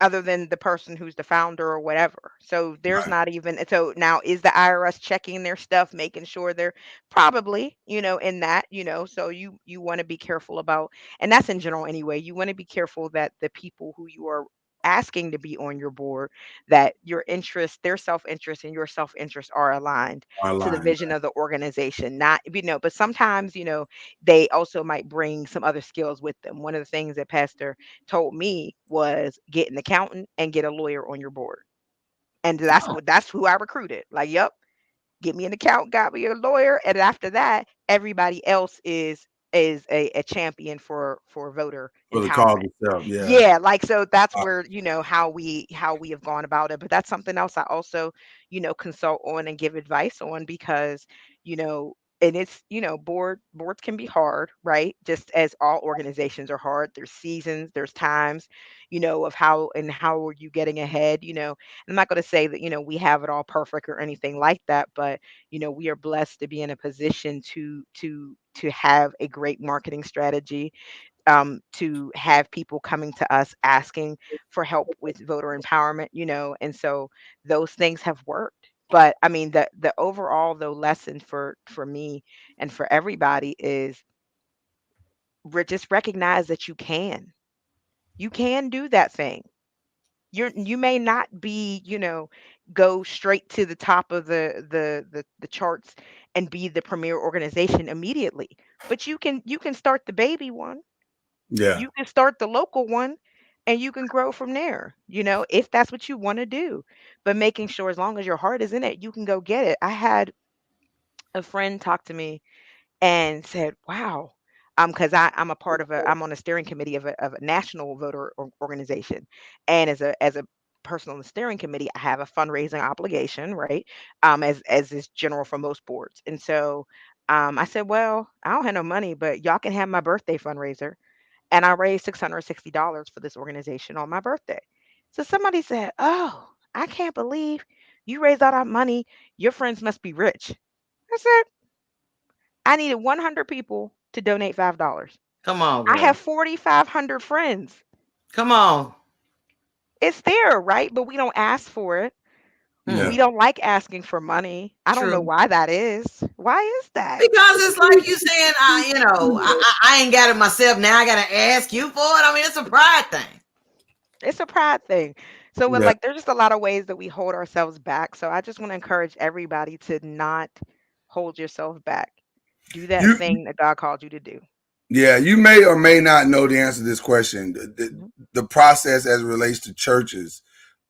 other than the person who's the founder or whatever. So there's Right. not even, so now is the IRS checking their stuff, making sure they're probably, in that, so you want to be careful about, and that's in general anyway, you want to be careful that the people who you are asking to be on your board, that your interest, their self-interest and your self-interest are aligned to the vision of the organization. Not, but sometimes, they also might bring some other skills with them. One of the things that Pastor told me was get an accountant and get a lawyer on your board. And that's who I recruited. Like, yep, get me an accountant, got me a lawyer. And after that, everybody else is a champion for voter For the cause empowerment. itself. Yeah. Yeah, like so that's Uh, where, how we have gone about it. But that's something else I also, consult on and give advice on because, and it's, boards can be hard, right? Just as all organizations are hard. There's seasons, there's times, of how are you getting ahead, I'm not going to say that, we have it all perfect or anything like that, but we are blessed to be in a position to have a great marketing strategy, to have people coming to us asking for help with voter empowerment, and so those things have worked. But I mean, the overall though lesson for me and for everybody is just recognize that you can do that thing. You may not be, go straight to the top of the charts and be the premier organization immediately, but you can start the baby one, yeah. you can start the local one, and you can grow from there, if that's what you want to do. But making sure as long as your heart is in it, you can go get it. I had a friend talk to me and said, "Wow," because I'm on a steering committee of a national voter organization, and as a person on the steering committee, I have a fundraising obligation, right? As is general for most boards, and so I said, "Well, I don't have no money, but y'all can have my birthday fundraiser." And I raised $660 for this organization on my birthday. So somebody said, "Oh, I can't believe you raised all that money. Your friends must be rich." I said, I needed 100 people to donate $5. Come on, I girl. have 4,500 friends. Come on. It's there, right? But we don't ask for it. Hmm. Yeah. We don't like asking for money. I don't know True. why that is. Why is that? Because it's like you saying, I ain't got it myself. Now I got to ask you for it. I mean, it's a pride thing. It's a pride thing. So, Yeah. like, there's just a lot of ways that we hold ourselves back. So, I just want to encourage everybody to not hold yourself back. Do that You thing that God called you to do. Yeah, you may or may not know the answer to this question. Mhm. The process as it relates to churches,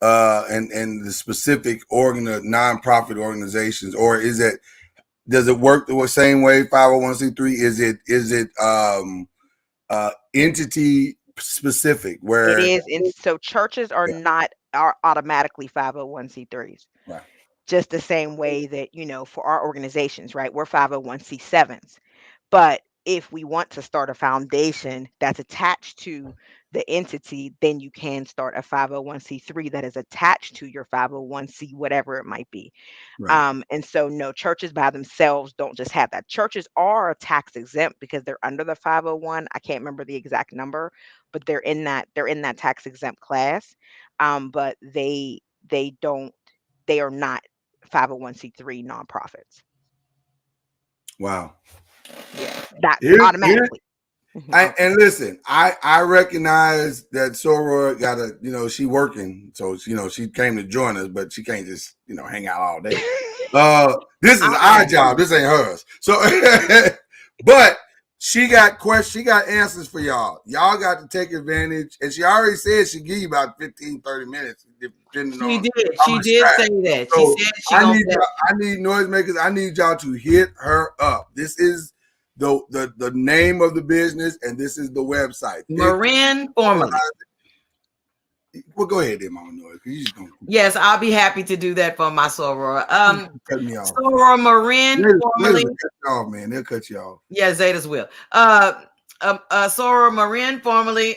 and the specific nonprofit organizations, or does it work the same way 501c3? Is it entity specific It where is. And so, churches are not are automatically 501c3s. right, Just the same way that, for our organizations, right? We're 501c7s. But if we want to start a foundation that's attached to the entity, then you can start a 501c3 that is attached to your 501c, whatever it might be. right, And so, no, churches by themselves don't just have that. Churches are tax exempt because they're under the 501. I can't remember the exact number, but they're in that tax exempt class. But they don't they are not 501c3 nonprofits. wow. Yeah, not Here, automatically. and listen, I recognize that Soror she working, so she came to join us, but she can't just hang out all day. This is our job. This ain't hers. So, but she got questions. She got answers for y'all. Y'all got to take advantage. And she already said she give you about 15, 30 minutes, depending She on did. how She much did time. say that. She So said she I gonna need say I need noisemakers. I need y'all to hit her up. This is the name of the business, and this is the website. Maryn Formley. Well, go ahead, then, Mama Noise. You just gonna Yes, I'll be happy to do that for my soror. cut me off. Soror Maryn Formley. Cut you off, man. They'll cut you off. Yeah, Zetas will. Soror Maryn Formley.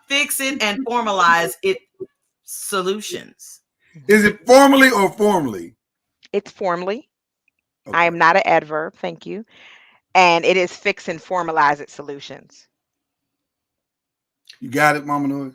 Fix it and formalize it solutions. Is it formally or formally? It's formally. Okay. I am not an adverb. Thank you. And it is fix and formalize it solutions. You got it, Mama Noise?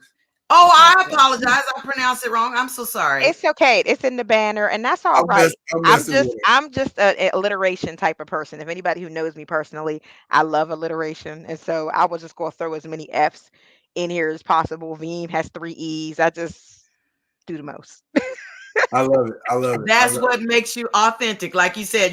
Oh, I apologize. I pronounced it wrong. I'm so sorry. It's okay. It's in the banner, and that's all right. I'm just an alliteration type of person. If anybody who knows me personally, I love alliteration, and so I was just going to throw as many F's in here as possible. Veeam has 3 E's. I just do the most. I love it. I love it. That's what makes you authentic. Like you said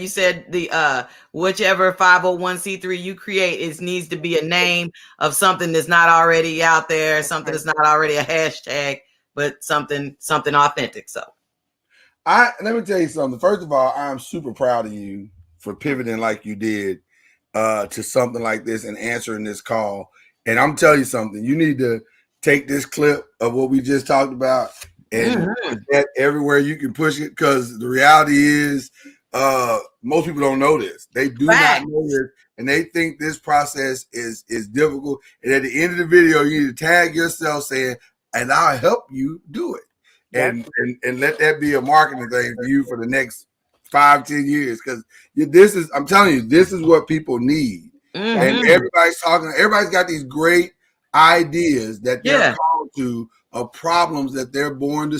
the whichever 501c3 you create, it needs to be a name of something that's not already out there, something that's not already a hashtag, but something authentic. So let me tell you something. First of all, I'm super proud of you for pivoting like you did to something like this and answering this call. And I'm telling you something, you need to take this clip of what we just talked about and put that everywhere you can push it, because the reality is most people don't know this. They do not know this, and they think this process is difficult. And at the end of the video, you need to tag yourself saying, and I'll help you do it. And let that be a marketing thing for you for the next 5-10 years, because this is, I'm telling you, this is what people need. And everybody's got these great ideas that they're called to, of problems that they're born to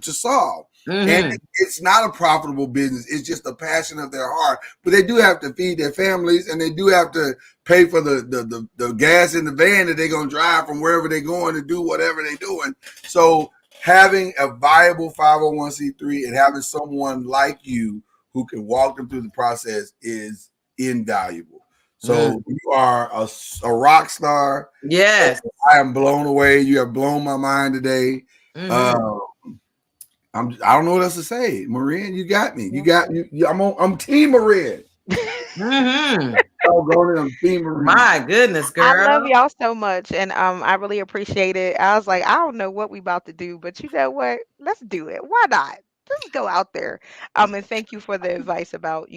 solve. And it's not a profitable business. It's just a passion of their heart. But they do have to feed their families, and they do have to pay for the gas in the van that they're going to drive from wherever they're going to do whatever they're doing. So having a viable 501c3 and having someone like you who can walk them through the process is invaluable. So you are a rock star. Yes. I am blown away. You have blown my mind today. I don't know what else to say. Maryn, you got me. You got you. I'm Team Maryn. I'm Team Maryn. My goodness, girl. I love y'all so much, and I really appreciate it. I was like, I don't know what we about to do, but you know what? Let's do it. Why not? Let's go out there. And thank you for the advice about,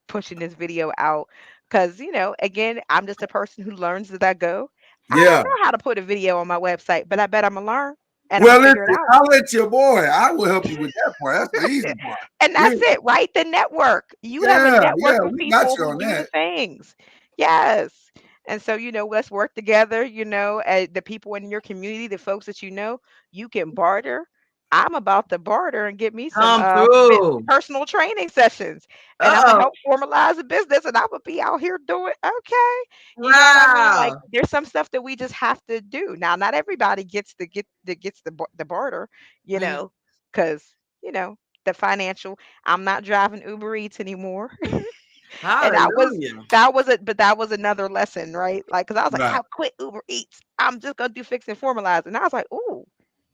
pushing this video out, because again, I'm just a person who learns as I go. I don't know how to put a video on my website, but I bet I'm gonna learn. And well, listen, I'll let your boy. I will help you with that part. That's the easy part. And that's it, right? The network. You have a network of people who do the things. Yes. And so, let's work together, the people in your community, the folks that you can barter. I'm about to barter and get me some personal training sessions. And I'm gonna help formalize a business, and I'm gonna be out here doing okay. You know what I mean? Like, there's some stuff that we just have to do. Now, not everybody gets the barter, because the financial. I'm not driving Uber Eats anymore. And that was another lesson, right? Like, because I was like, I'll quit Uber Eats. I'm just gonna do fix and formalize. And I was like, ooh,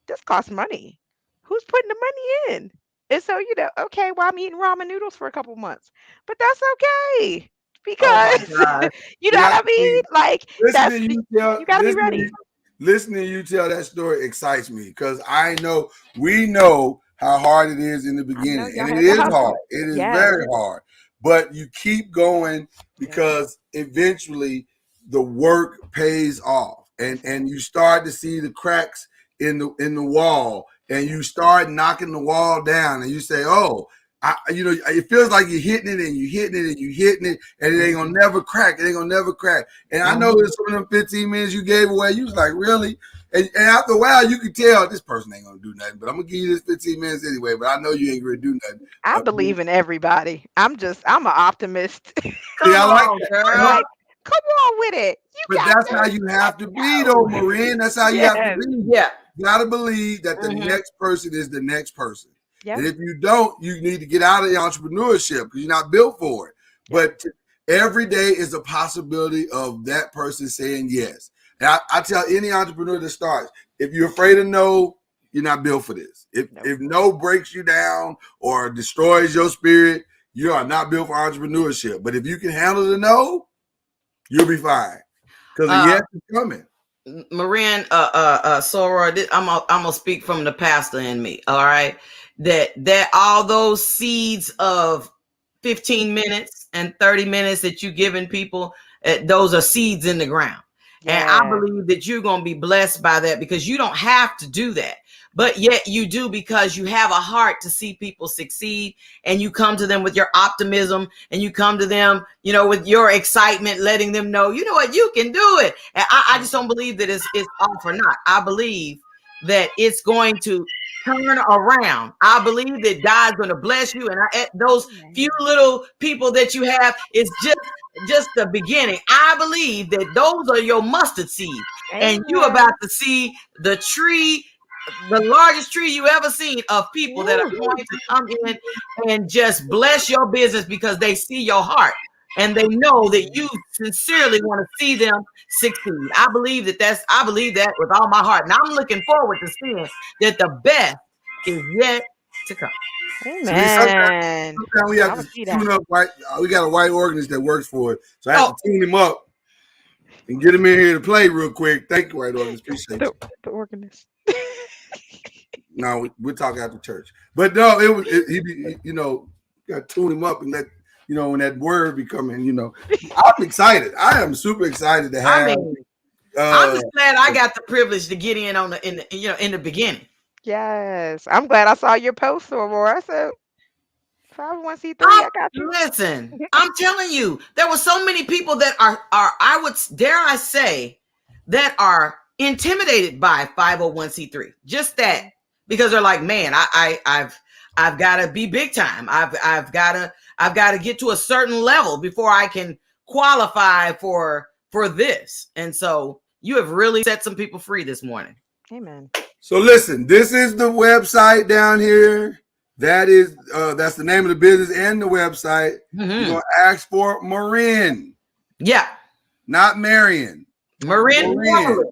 this costs money. Who's putting the money in? And so, okay, well, I'm eating ramen noodles for a couple months, but that's okay, because you know what I mean? Like, you gotta be ready. Listening to you tell that story excites me, because we know how hard it is in the beginning, and it is hard. It is very hard, but you keep going, because eventually the work pays off, and you start to see the cracks in the wall, and you start knocking the wall down, and you say, oh, it feels like you're hitting it and you're hitting it and you're hitting it, and it ain't gonna never crack. It ain't gonna never crack. And I know that some of them 15 minutes you gave away, you was like, really? And after a while, you could tell this person ain't gonna do nothing, but I'm gonna give you this 15 minutes anyway. But I know you ain't gonna do nothing. I believe in everybody. I'm an optimist. See, I like that. Girl. Come on with it. But that's how you have to be, though, Maryn. That's how you have to be. Yeah. You gotta believe that the next person is the next person. And if you don't, you need to get out of the entrepreneurship, because you're not built for it. But every day is a possibility of that person saying yes. And I tell any entrepreneur that starts, if you're afraid of no, you're not built for this. If no breaks you down or destroys your spirit, you are not built for entrepreneurship. But if you can handle the no, you'll be fine, because the yes is coming. Maryn, Soror, I'm gonna speak from the pastor in me. All right, that all those seeds of 15 minutes and 30 minutes that you giving people, those are seeds in the ground. And I believe that you're gonna be blessed by that, because you don't have to do that. But yet you do, because you have a heart to see people succeed, and you come to them with your optimism, and you come to them, with your excitement, letting them know, you know what, you can do it. And I just don't believe that it's off or not. I believe that it's going to turn around. I believe that God's going to bless you, and those few little people that you have is just the beginning. I believe that those are your mustard seeds, and you're about to see the tree, the largest tree you ever seen, of people that are going to come in and just bless your business, because they see your heart and they know that you sincerely want to see them succeed. I believe that with all my heart. And I'm looking forward to seeing that the best is yet to come. Amen. Sometimes we have I to would see tune that. up white. We got a white organist that works for it, so I have to tune him up and get him in here to play real quick. Thank you, white organist. Appreciate The, you. the organist. No, we'll talk after church. But no, he be, you know, got to tune him up and let you know when that word be coming. You know, I'm excited. I am super excited to have. I mean, I'm just glad I got the privilege to get in in the beginning. Yes. I'm glad I saw your post, Soror. I said 501c3, I got you. Listen, I'm telling you, there were so many people that are I would dare I say that are intimidated by 501c3. Just that because they're like, man, I've got to be big time. I've got to get to a certain level before I can qualify for this. And so you have really set some people free this morning. Amen. So listen, this is the website down here. That is that's the name of the business and the website. You're gonna ask for Maryn. Yeah. Not Marion. Maryn Formley.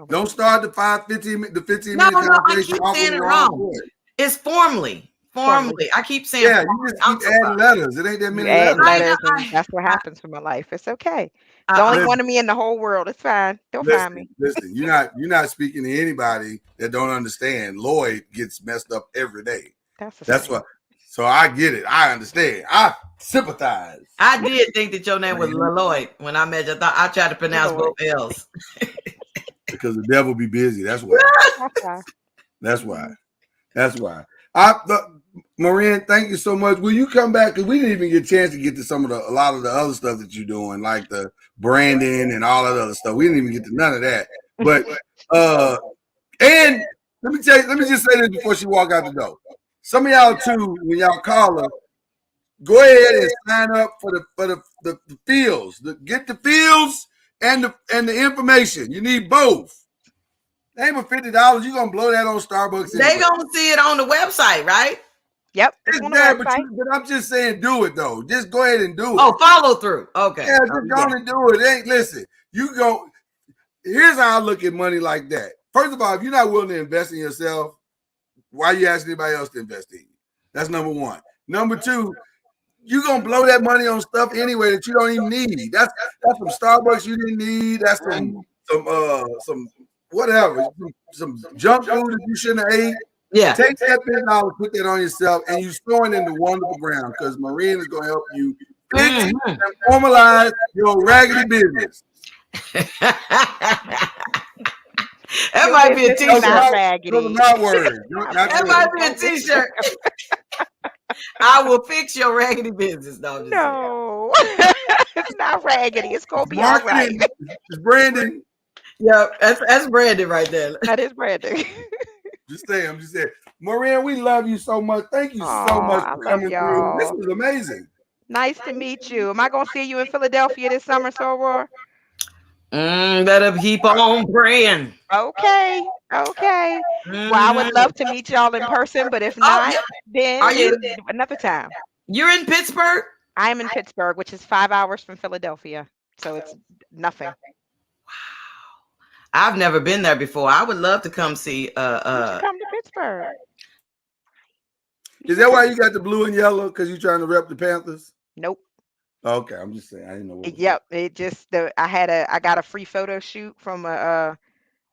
Don't start the 15 No, minute I keep saying it wrong. It's Formley. I keep saying yeah, you just keep adding letters. It ain't that many add letters. letters, and that's what happens for my life. It's okay. The only one of me in the whole world. It's fine. They'll find me. Listen, you're not speaking to anybody that don't understand. Lloyd gets messed up every day. That's what. So I get it. I understand. I sympathize. I did think that your name was Lloyd when I met you. I tried to pronounce both L's. Because the devil be busy. That's why. That's why. Maryn, thank you so much. Will you come back? Because we didn't even get a chance to get to a lot of the other stuff that you're doing, like the branding and all that other stuff. We didn't even get to none of that. But and let me just say this before she walk out the door. Some of y'all too, when y'all call her, go ahead and sign up for the fields. Get the fields and the information. You need both. Name of $50, you're gonna blow that on Starbucks. They gonna see it on the website, right? Yep. It's bad, but I'm just saying, do it though. Just go ahead and do it. Oh, follow through. Okay. Yeah, just go and do it. Listen, you go. Here's how I look at money like that. First of all, if you're not willing to invest in yourself, why are you asking anybody else to invest in you? That's number one. Number two, you're gonna blow that money on stuff anyway that you don't even need. That's some Starbucks you didn't need. That's some whatever, some junk food that you shouldn't have ate. Yeah. Take that $50, put that on yourself, and you're storing in the wonderful ground because Maryn is gonna help you fix and formalize your raggedy business. That might be a t-shirt. That might be a t-shirt. I will fix your raggedy business. No, it's not raggedy. It's gonna be all right. It's branding. Yeah, that's branding right there. That is branding. I'm just saying. Maryn, we love you so much. Thank you so much for coming through. This was amazing. Nice to meet you. Am I gonna see you in Philadelphia this summer, Soror? Better keep on praying. Okay. Well, I would love to meet y'all in person, but if not, then another time. You're in Pittsburgh? I am in Pittsburgh, which is 5 hours from Philadelphia. So it's nothing. Wow. I've never been there before. I would love to come see come to Pittsburgh. Is that why you got the blue and yellow? Because you're trying to rep the Panthers? Nope. Okay, I'm just saying. I didn't know. Yep. It just I got a free photo shoot from a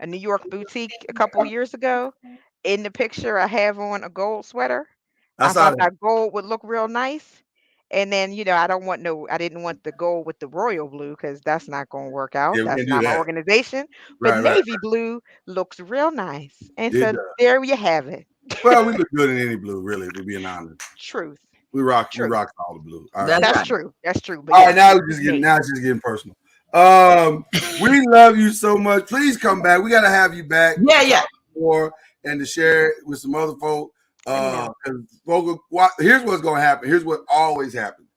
New York boutique a couple years ago. In the picture, I have on a gold sweater. I thought that gold would look real nice. And then, I didn't want the gold with the royal blue because that's not going to work out. Yeah, that's not my organization. But navy blue looks real nice. And so there you have it. Well, we look good in any blue, really, to be an honest. Truth. We rock all the blue. All right. That's true. That's true. But all right, now it's just getting personal. We love you so much. Please come back. We got to have you back. Yeah. More and to share it with some other folk. Here's what's gonna happen. Here's what always happens.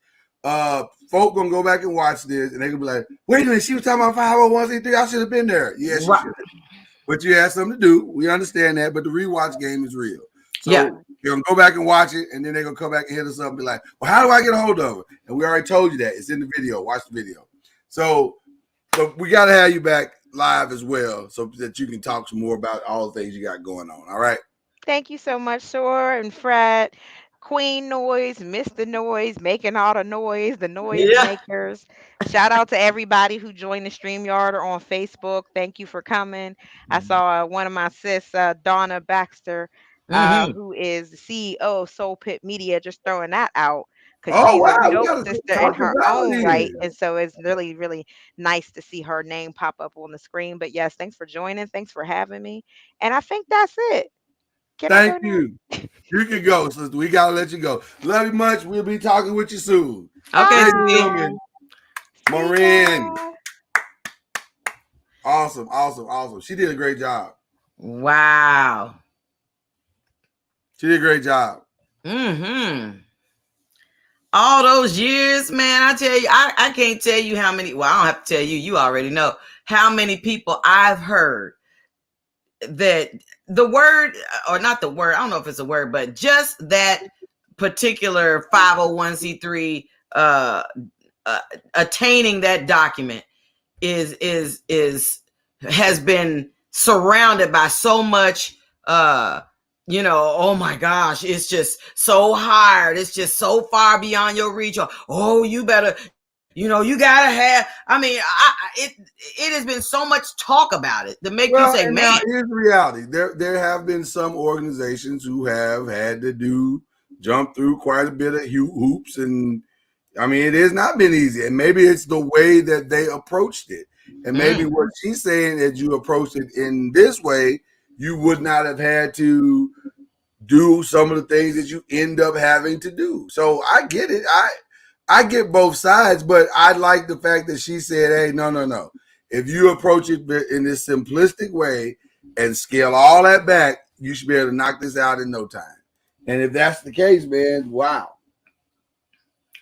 Folk gonna go back and watch this, and they gonna be like, "Wait a minute, she was talking about 501c3. I should have been there." Yes, you should. But you had something to do. We understand that, but the rewatch game is real. So you're gonna go back and watch it, and then they're gonna come back and hit us up and be like, "Well, how do I get a hold of it?" And we already told you that. It's in the video. Watch the video. So we gotta have you back live as well, so that you can talk some more about all the things you got going on. All right. Thank you so much, Soror and Fred. Queen Noise, Mr. Noise, making all the noise Yeah. makers. Shout out to everybody who joined the StreamYard or on Facebook. Thank you for coming. I saw one of my sis, Donna Baxter, Hmm. who is the CEO of Soul Pit Media, just throwing that out because Oh she's a wow, we dope got to sister in talk her about own right. it. And so it's really, really nice to see her name pop up on the screen. But yes, thanks for joining. Thanks for having me. And I think that's it. Can I Thank go now? you. You can go, sister. We gotta let you go. Love you much. We'll be talking with you soon. Okay, Ladies and sweetie. Bye. gentlemen, See Maryn. ya. Awesome, awesome, awesome. She did a great job. Wow. She did a great job. Hmm. All those years, man, I tell you, I can't tell you how many. Well, I don't have to tell you. You already know how many people I've heard that the word, or not the word, I don't know if it's a word, but just that particular 501c3 attaining that document is has been surrounded by so much oh my gosh, it's just so hard, it's just so far beyond your reach, or oh, you better, you gotta have, it has been so much talk about it to make you Well, say, and man. now here's the reality. There have been some organizations who have had to jump through quite a bit of hoops, and I mean, it has not been easy. And maybe it's the way that they approached it. And maybe what she's saying is you approached it in this way, you would not have had to do some of the things that you end up having to do. So I get it. I get both sides, but I like the fact that she said, hey, no. If you approach it in this simplistic way and scale all that back, you should be able to knock this out in no time. And if that's the case, man, wow.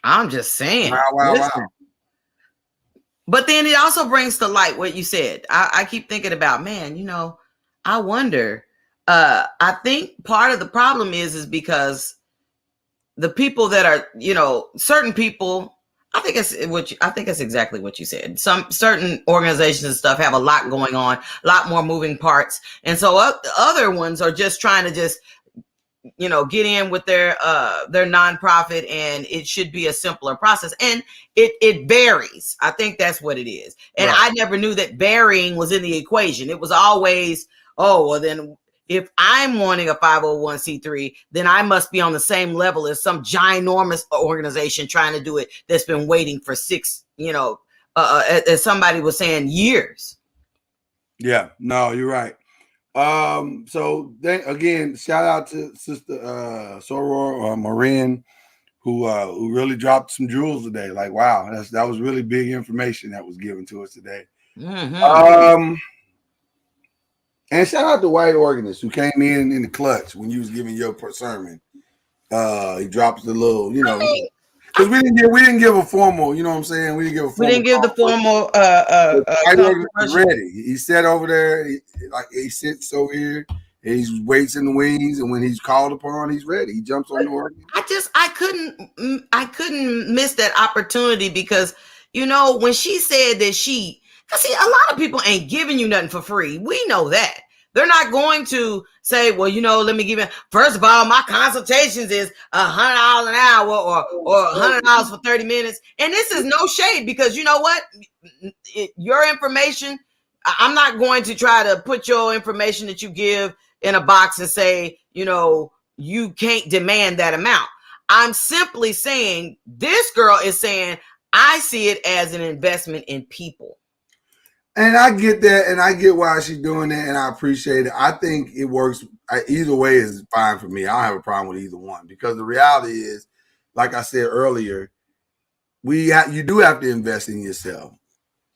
I'm just saying, Wow. listen. But then it also brings to light what you said. I keep thinking about, man, I wonder. I think part of the problem is because the people that are, certain people, I think it's exactly what you said. Some certain organizations and stuff have a lot going on, a lot more moving parts. And so other ones are just trying to just, get in with their nonprofit, and it should be a simpler process. And it varies. I think that's what it is. And Right. I never knew that varying was in the equation. It was always, oh, well, then if I'm wanting a 501c3, then I must be on the same level as some ginormous organization trying to do it that's been waiting for six, as somebody was saying, years. Yeah, no, you're right. So then again, shout out to Sister Soror Maryn, who really dropped some jewels today. Like, wow, that was really big information that was given to us today. Mm-hmm. And shout out to White Organist who came in the clutch when you was giving your sermon. He dropped the little, because we didn't give a formal, you know what I'm saying? We didn't give the formal White Organist was controversial. ready. He sat over there, he sits over here, and he waits in the wings, and when he's called upon, he's ready. He jumps on the organ. I couldn't miss that opportunity because, when she said that cause see, a lot of people ain't giving you nothing for free. We know that. They're not going to say, well, let me give you, first of all, my consultations is $100 an hour or $100 for 30 minutes. And this is no shade because you know what? Your information, I'm not going to try to put your information that you give in a box and say, you can't demand that amount. I'm simply saying this girl is saying, I see it as an investment in people. And I get that, and I get why she's doing that, and I appreciate it. I think it works. Either way is fine for me. I don't have a problem with either one because the reality is, like I said earlier, you do have to invest in yourself.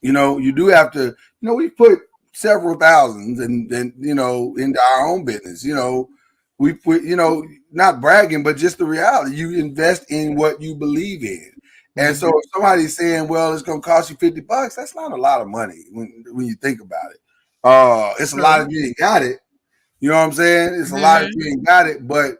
You do have to. We put several thousands and into our own business. We put not bragging, but just the reality. You invest in what you believe in. And so if somebody's saying, well, it's going to cost you $50, that's not a lot of money when you think about it. It's a lot if you ain't got it. You know what I'm saying? It's a lot if you ain't got it. But,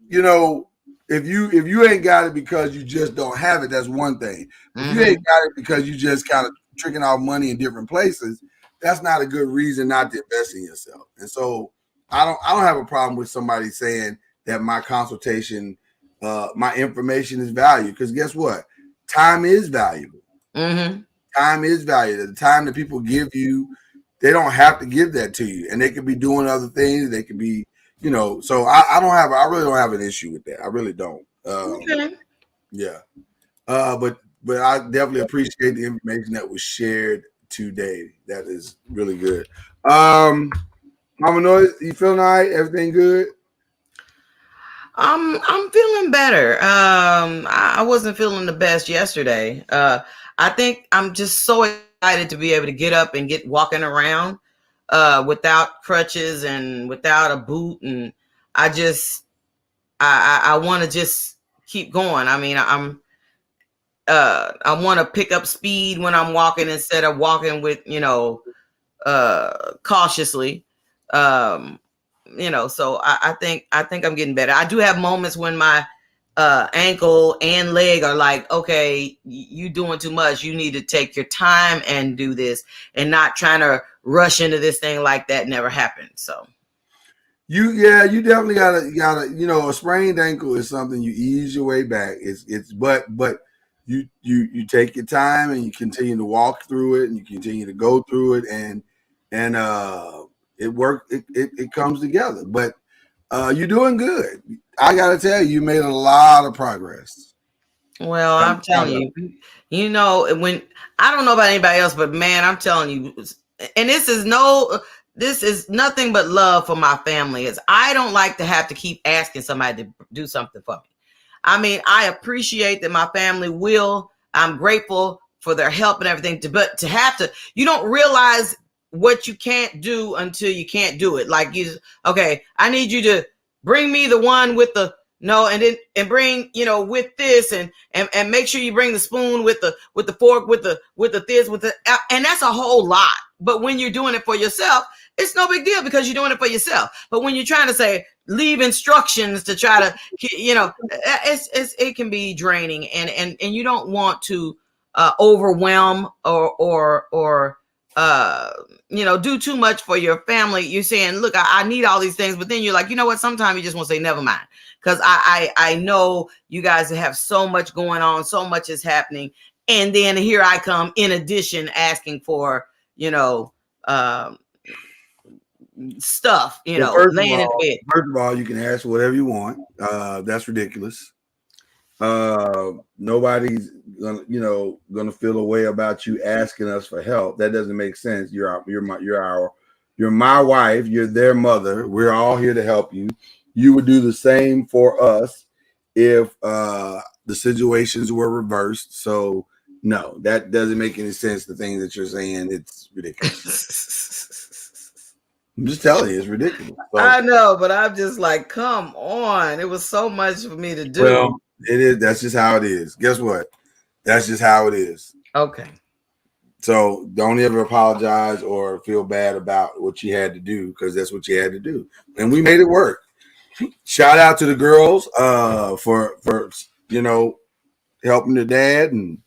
if you ain't got it because you just don't have it, that's one thing. If you ain't got it because you just kind of tricking off money in different places, that's not a good reason not to invest in yourself. And so I don't have a problem with somebody saying that my consultation, my information is valued, because guess what? Time is valuable. Mm-hmm. Time is valuable. The time that people give you, they don't have to give that to you, and they could be doing other things. They could be, So I really don't have an issue with that. I really don't. Okay. Yeah. But I definitely appreciate the information that was shared today. That is really good. Mama Noise, you feeling all right? Everything good? I'm feeling better. I wasn't feeling the best yesterday. I think I'm just so excited to be able to get up and get walking around without crutches and without a boot, and I want to just keep going. I mean, I want to pick up speed when I'm walking instead of walking with cautiously. So I think I'm getting better. I do have moments when my ankle and leg are like, okay, you doing too much. You need to take your time and do this, and not trying to rush into this thing like that never happened. So you definitely gotta, a sprained ankle is something you ease your way back. But you take your time and you continue to walk through it and you continue to go through it, and it works. It comes together. But you're doing good. I gotta tell you, you made a lot of progress. well, I'm telling you, when I don't know about anybody else, but man, I'm telling you, and this is nothing but love for my family. Is I don't like to have to keep asking somebody to do something for me. I mean, I appreciate that my family will. I'm grateful for their help and everything. But to have to, you don't realize what you can't do until you can't do it. Like okay, I need you to bring me the one with the no, and bring with this and make sure you bring the spoon with the fork with the this with the, and that's a whole lot. But when you're doing it for yourself, it's no big deal because you're doing it for yourself. But when you're trying to say leave instructions to try to, it can be draining, and you don't want to overwhelm or do too much for your family. You're saying, look, I need all these things, but then you're like, you know what? Sometimes you just want to say, never mind. Because I know you guys have so much going on, so much is happening. And then here I come, in addition, asking for, stuff, laying in bed. First of all, you can ask whatever you want. That's ridiculous. Nobody's gonna feel a way about you asking us for help. That doesn't make sense. You're my wife. You're their mother. We're all here to help you. You would do the same for us if the situations were reversed. So no, that doesn't make any sense. The things that you're saying, it's ridiculous. I'm just telling you, it's ridiculous. So, I know, but I'm just like, come on. It was so much for me to do. Well, it is. That's just how it is. Guess what? That's just how it is. Okay. So don't ever apologize or feel bad about what you had to do, because that's what you had to do. And we made it work. Shout out to the girls for helping their dad and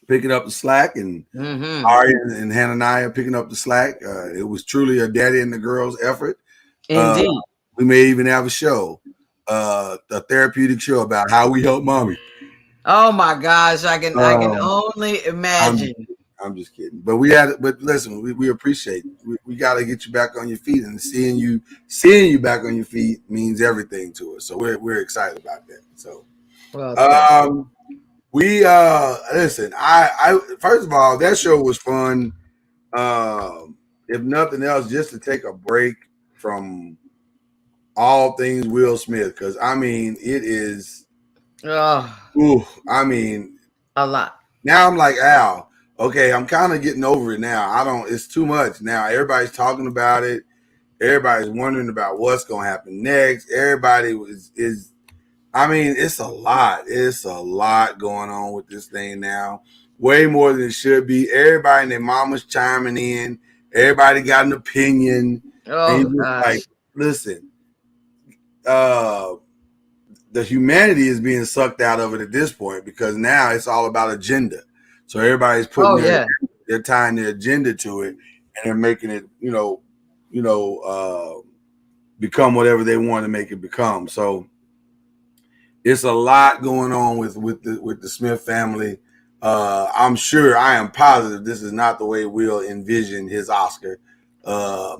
picking up the slack, and Ari and Hananiah picking up the slack. It was truly a daddy and the girls effort. Indeed. We may even have a show, a therapeutic show about how we help mommy. Oh my gosh, I can only imagine. I'm just kidding. But listen, we appreciate it. We got to get you back on your feet, and seeing you back on your feet means everything to us. So we're excited about that. So we listen, I first of all, that show was fun. If nothing else, just to take a break from all things Will Smith, because I mean it is a lot. Now I'm like, Al, okay, I'm kind of getting over it now. It's too much now. Everybody's talking about it. Everybody's wondering about what's going to happen next. Everybody it's a lot. It's a lot going on with this thing now. Way more than it should be. Everybody and their mama's chiming in. Everybody got an opinion. Oh, gosh. Like, listen, the humanity is being sucked out of it at this point, because now it's all about agenda. So everybody's putting they're tying their agenda to it, and they're making it, become whatever they want to make it become. So it's a lot going on with the Smith family. I'm sure, I am positive this is not the way Will envisioned his Oscar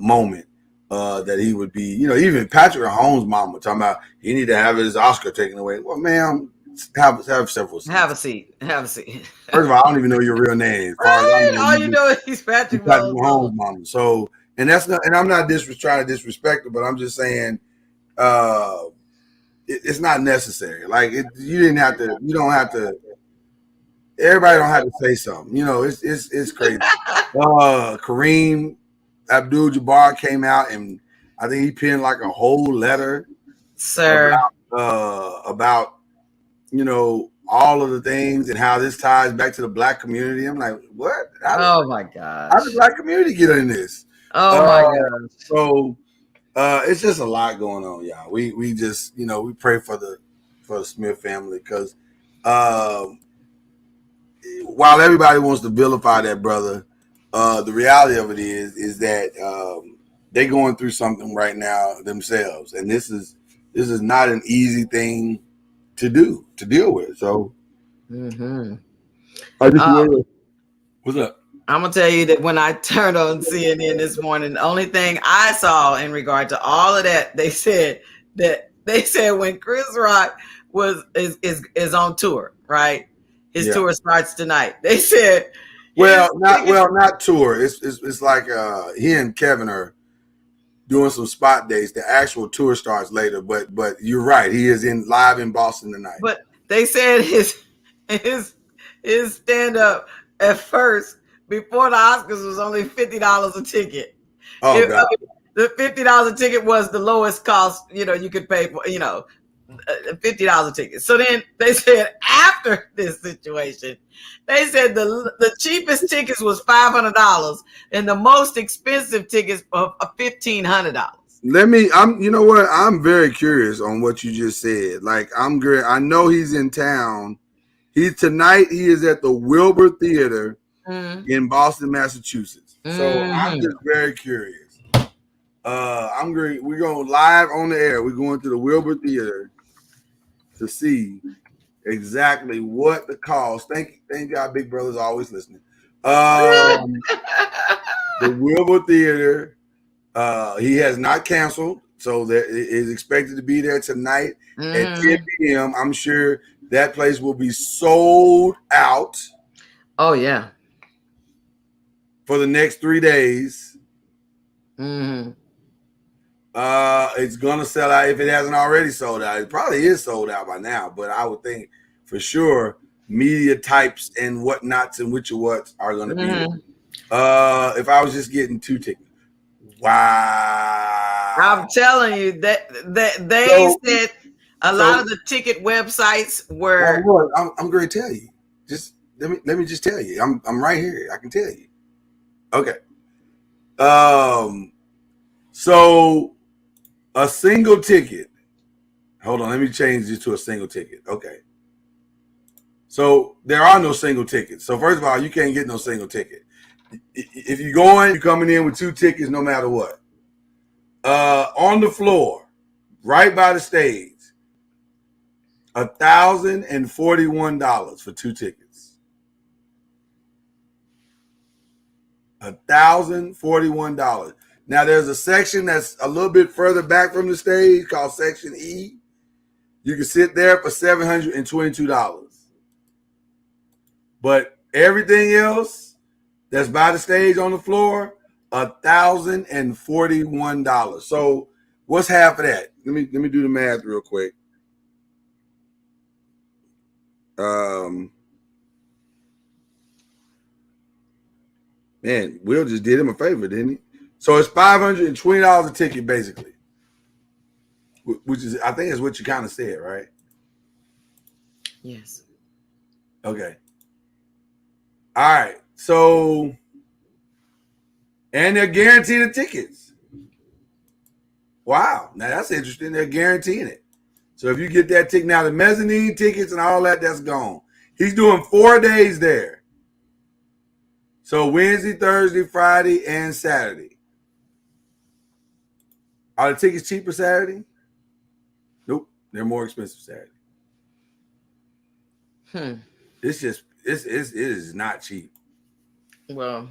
moment. That he would be, even Patrick Mahomes' mama talking about he need to have his Oscar taken away. Well, ma'am, have several seats. Have a seat. Have a seat. First of all, I don't even know your real name. As far as I know, All you know is he's Patrick Mahomes' mama. So, and that's not, and I'm not trying to disrespect her, but I'm just saying, it's not necessary. Like you don't have to. Everybody don't have to say something. It's crazy. Kareem Abdul-Jabbar came out and I think he penned like a whole letter, sir, about all of the things and how this ties back to the Black community. I'm like, what? Oh my gosh! How did the Black community get in this? Oh my gosh! So it's just a lot going on, y'all. We just we pray for the Smith family because while everybody wants to vilify that brother, the reality of it is that they're going through something right now themselves, and this is not an easy thing to deal with. So, I just what's up? I'm gonna tell you that when I turned on CNN this morning, the only thing I saw in regard to all of that, they said when Chris Rock is on tour, right? His tour starts tonight. They said, not tour. It's like he and Kevin are doing some spot dates. The actual tour starts later, but you're right. He is live in Boston tonight. But they said his stand up at first before the Oscars was only $50 a ticket. Oh God. The $50 a ticket was the lowest cost, you could pay for, $50 a ticket. So then they said after this situation, they said the cheapest tickets was $500 and the most expensive tickets of $1,500. I'm very curious on what you just said. Like I know he's in town. Tonight he is at the Wilbur Theater in Boston, Massachusetts. So I'm just very curious. We're going live on the air. We're going to the Wilbur Theater to see exactly what the cost. Thank God Big Brother's always listening. The Wilbur Theater, he has not canceled, so that is expected to be there tonight at 10 p.m. I'm sure that place will be sold out. Oh yeah. For the next 3 days. It's gonna sell out if it hasn't already sold out. It probably is sold out by now, but I would think for sure media types and whatnots and what's are gonna be there. If I was just getting 2 tickets. Wow. I'm telling you that they said a lot of the ticket websites were. Well, I'm going to tell you. Just let me just tell you. I'm right here. I can tell you. Okay. So a single ticket. Hold on. Let me change this to a single ticket. Okay. So there are no single tickets. So first of all, you can't get no single ticket. If you're coming in with 2 tickets no matter what. On the floor, right by the stage, $1,041 for 2 tickets. $1,041. Now there's a section that's a little bit further back from the stage called Section E. You can sit there for $722. But everything else that's by the stage on the floor, $1,041. So what's half of that? Let me do the math real quick. Man, Will just did him a favor, didn't he? So it's $520 a ticket, basically. Which is, I think, is what you kind of said, right? Yes. Okay. All right. So, and they're guaranteed the tickets. Wow. Now that's interesting. They're guaranteeing it. So if you get that ticket, now the mezzanine tickets and all that, that's gone. He's doing 4 days there. So Wednesday, Thursday, Friday, and Saturday. Are the tickets cheaper Saturday? Nope, they're more expensive Saturday. It's just it is not cheap. Well,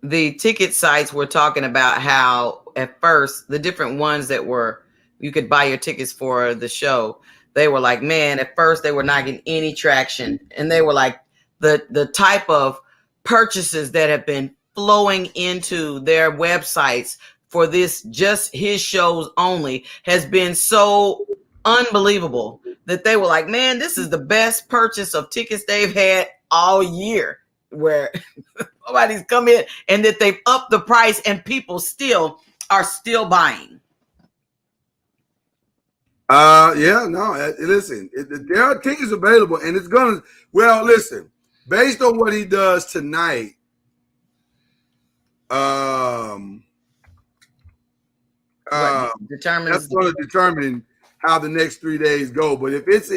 the ticket sites were talking about how at first the different ones that were you could buy your tickets for the show, they were like, man, at first they were not getting any traction, and they were like the type of purchases that have been flowing into their websites for this just his shows only has been so unbelievable that they were like, man, this is the best purchase of tickets they've had all year, where nobody's come in, and that they've upped the price and people are still buying. Yeah, no, listen, there are tickets available, and it's gonna, well, listen, based on what he does tonight, Determines that's going to determine how the next 3 days go. But if it's,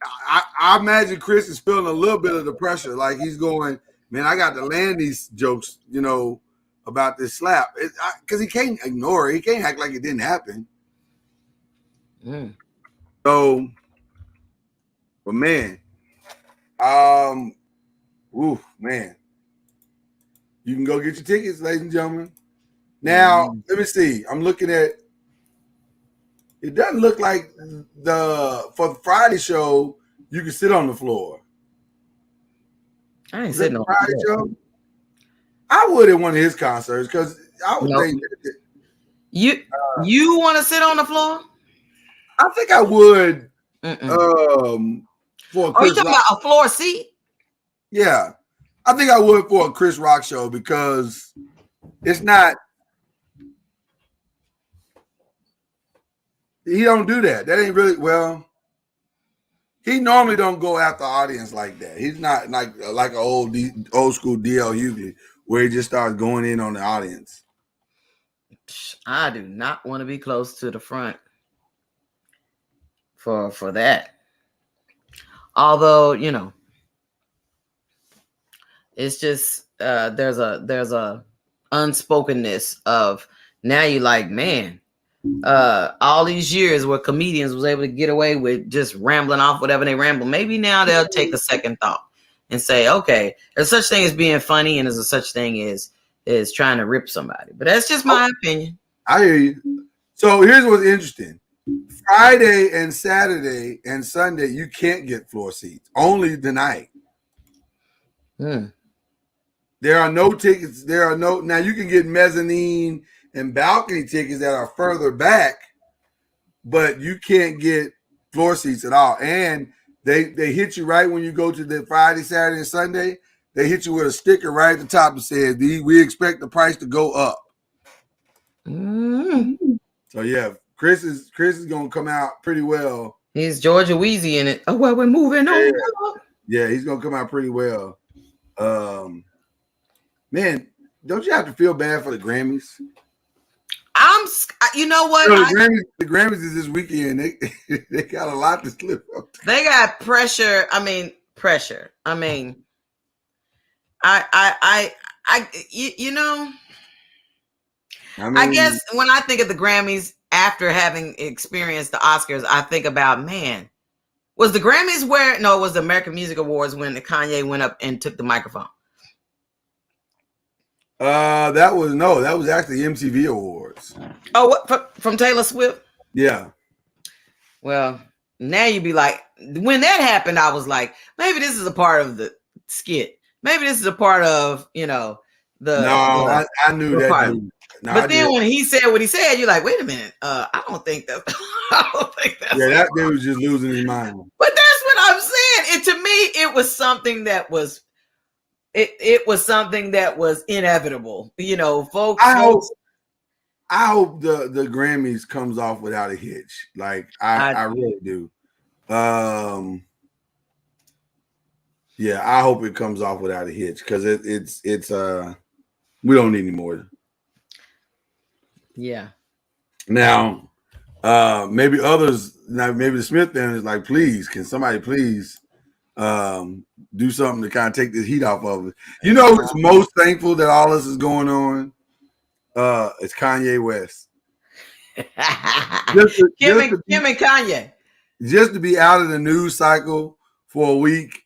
I imagine Chris is feeling a little bit of the pressure, like he's going, man, I got to land these jokes, you know, about this slap, because he can't ignore it. He can't act like it didn't happen. So, but man, man, you can go get your tickets, ladies and gentlemen. Now, let me see. I'm looking at. It doesn't look like for the Friday show you can sit on the floor. I ain't sitting on the Friday floor. show. I would at one of his concerts because I would think you want to sit on the floor. I think I would. For a Are you Chris talking Rock. about a floor seat? Yeah, I think I would for a Chris Rock show because it's not. He don't do that. That ain't really well. He normally don't go after audience like that. He's not like an old school DL Hughley where he just starts going in on the audience. I do not want to be close to the front for that. Although, you know, it's just there's a unspokenness of now you're like, man, all these years where comedians was able to get away with just rambling off whatever they ramble, maybe now they'll take a second thought and say, okay, there's such thing as being funny and there's a such thing as trying to rip somebody. But that's just my opinion. I hear you. So here's what's interesting. Friday and Saturday and Sunday, you can't get floor seats. Only tonight. There are no tickets. Now you can get mezzanine and balcony tickets that are further back, but you can't get floor seats at all. And they hit you right when you go to the Friday, Saturday, and Sunday. They hit you with a sticker right at the top that says, we expect the price to go up. So yeah, Chris is gonna come out pretty well. He's Georgia Wheezy in it. Oh well, we're moving on. Yeah, he's gonna come out pretty well. Man, don't you have to feel bad for the Grammys? You know what? The Grammys is this weekend. They got a lot to slip up to. They got pressure. I mean, I guess when I think of the Grammys after having experienced the Oscars, I think about, man, was the Grammys it was the American Music Awards when Kanye went up and took the microphone. That was actually MTV Awards. Oh, what from Taylor Swift? Yeah. Well, now you'd be like, when that happened, I was like, maybe this is a part of the skit. Maybe this is a part of, I knew that. Dude. No, but then when he said what he said, you're like, wait a minute. I don't think that's. Yeah, that dude was just losing his mind. But that's what I'm saying. And to me, it was something that was. It was something that was inevitable. Folks. I hope the Grammys comes off without a hitch. Like I really do. Yeah, I hope it comes off without a hitch because it's we don't need any more. Yeah. Now, maybe the Smith family is like, please, can somebody please do something to kind of take this heat off of us. You know who's most thankful that all this is going on? It's Kanye West. Kim and Kanye. Just to be out of the news cycle for a week,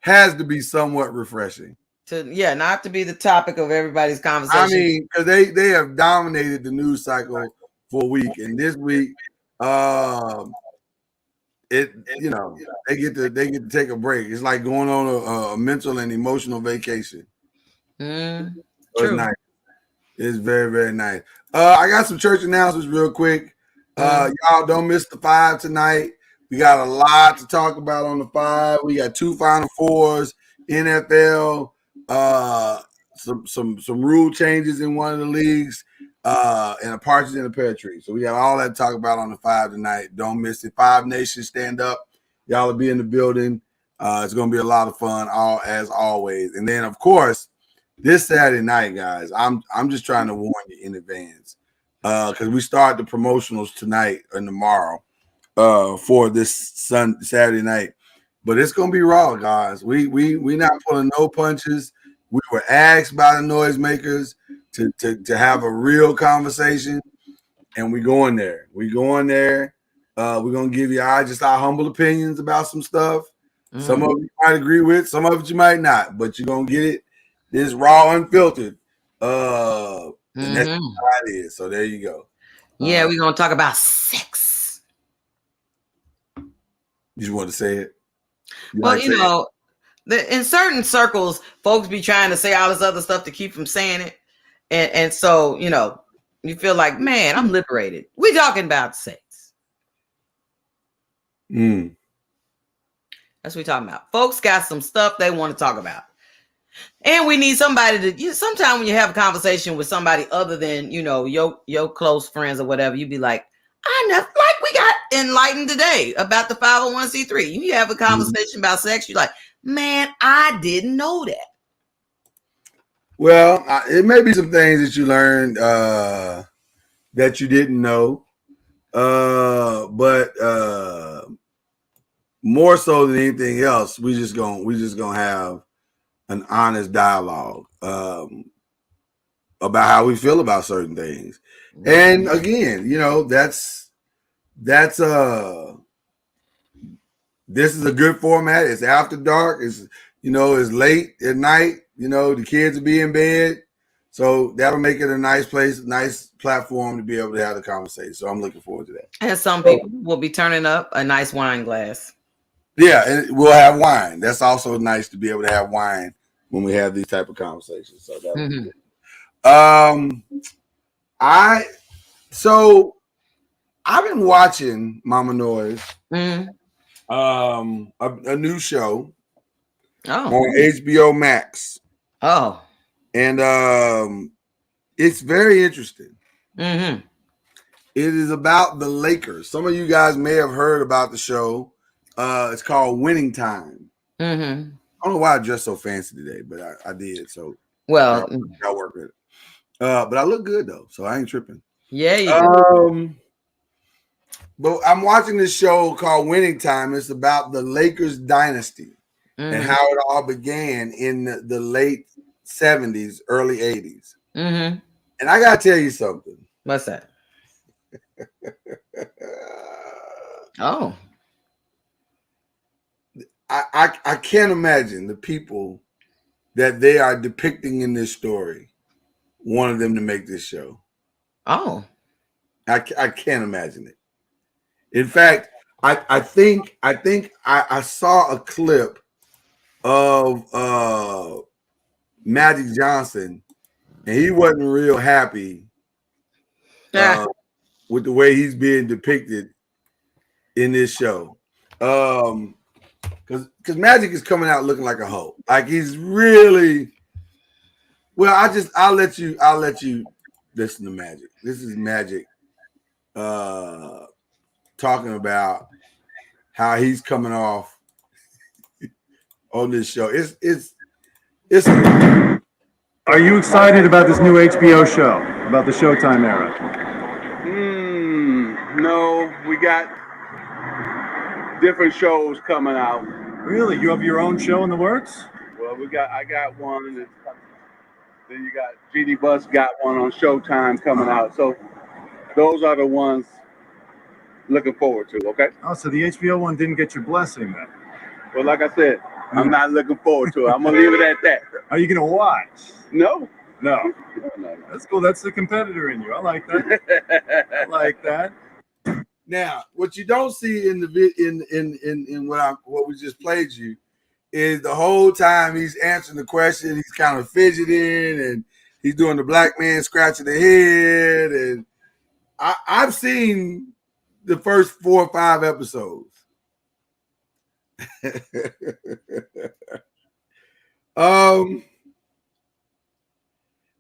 has to be somewhat refreshing. Not to be the topic of everybody's conversation. I mean, because they have dominated the news cycle for a week, and this week, they get to take a break. It's like going on a mental and emotional vacation. True. It's nice. It's very, very nice. I got some church announcements real quick. Y'all don't miss the 5 tonight. We got a lot to talk about on the 5. We got 2 Final Fours, NFL, some rule changes in one of the leagues, and a partridge in a pear tree. So we got all that to talk about on the 5 tonight. Don't miss it. 5 Nations stand up. Y'all will be in the building. It's going to be a lot of fun, as always. And then, of course, this Saturday night, guys, I'm just trying to warn you in advance because we start the promotionals tonight and tomorrow for this Saturday night. But it's going to be raw, guys. We not pulling no punches. We were asked by the noisemakers to have a real conversation, and we going there. We're going to give you our humble opinions about some stuff. Some of it you might agree with, some of it you might not, but you're going to get it. This raw, unfiltered. And that's how it is. So there you go. Yeah, we're going to talk about sex. You just want to say it? In certain circles, folks be trying to say all this other stuff to keep from saying it. And so, you feel like, man, I'm liberated. We're talking about sex. That's what we're talking about. Folks got some stuff they want to talk about. And we need somebody to, sometimes when you have a conversation with somebody other than, your close friends or whatever, you be like, I never, like we got enlightened today about the 501c3. You have a conversation about sex, you're like, man, I didn't know that. Well, it may be some things that you learned that you didn't know, but more so than anything else, we just gonna have an honest dialogue about how we feel about certain things. And again, this is a good format. It's after dark. It's late at night. The kids will be in bed. So that'll make it a nice place, nice platform to be able to have the conversation. So I'm looking forward to that. And some people will be turning up a nice wine glass. Yeah, and we'll have wine. That's also nice to be able to have wine when we have these type of conversations. So that'll be good. I've been watching Mama Noise, a new show on HBO Max. Oh, and it's very interesting. It is about the Lakers. Some of you guys may have heard about the show. It's called Winning Time. I don't know why I dressed so fancy today, but I did. So y'all work with it. But I look good though, so I ain't tripping. Yeah, you do. But I'm watching this show called Winning Time. It's about the Lakers dynasty and how it all began in the late 70s, early 80s. And I gotta tell you something. What's that? Oh. I can't imagine the people that they are depicting in this story wanted them to make this show. Oh. I can't imagine it. In fact, I think I saw a clip of Magic Johnson, and he wasn't real happy with the way he's being depicted in this show. Because Magic is coming out looking like a hoe. Like he's really I'll let you listen to Magic. This is Magic talking about how he's coming off on this show. It's Are you excited about this new HBO show, about the Showtime era? No, we got different shows coming out. Really? You have your own show in the works? Well, I got one. Then you got GD Bus got one on Showtime coming out. So those are the ones looking forward to. Okay. Oh, so the HBO one didn't get your blessing then? Well, like I said, I'm not looking forward to it. I'm gonna leave it at that. Are you gonna watch? No. No. No. That's cool. That's the competitor in you. I like that. I like that. Now, what you don't see in the in what we just played you is the whole time he's answering the question, he's kind of fidgeting and he's doing the black man scratching the head. And I've seen the first 4 or 5 episodes.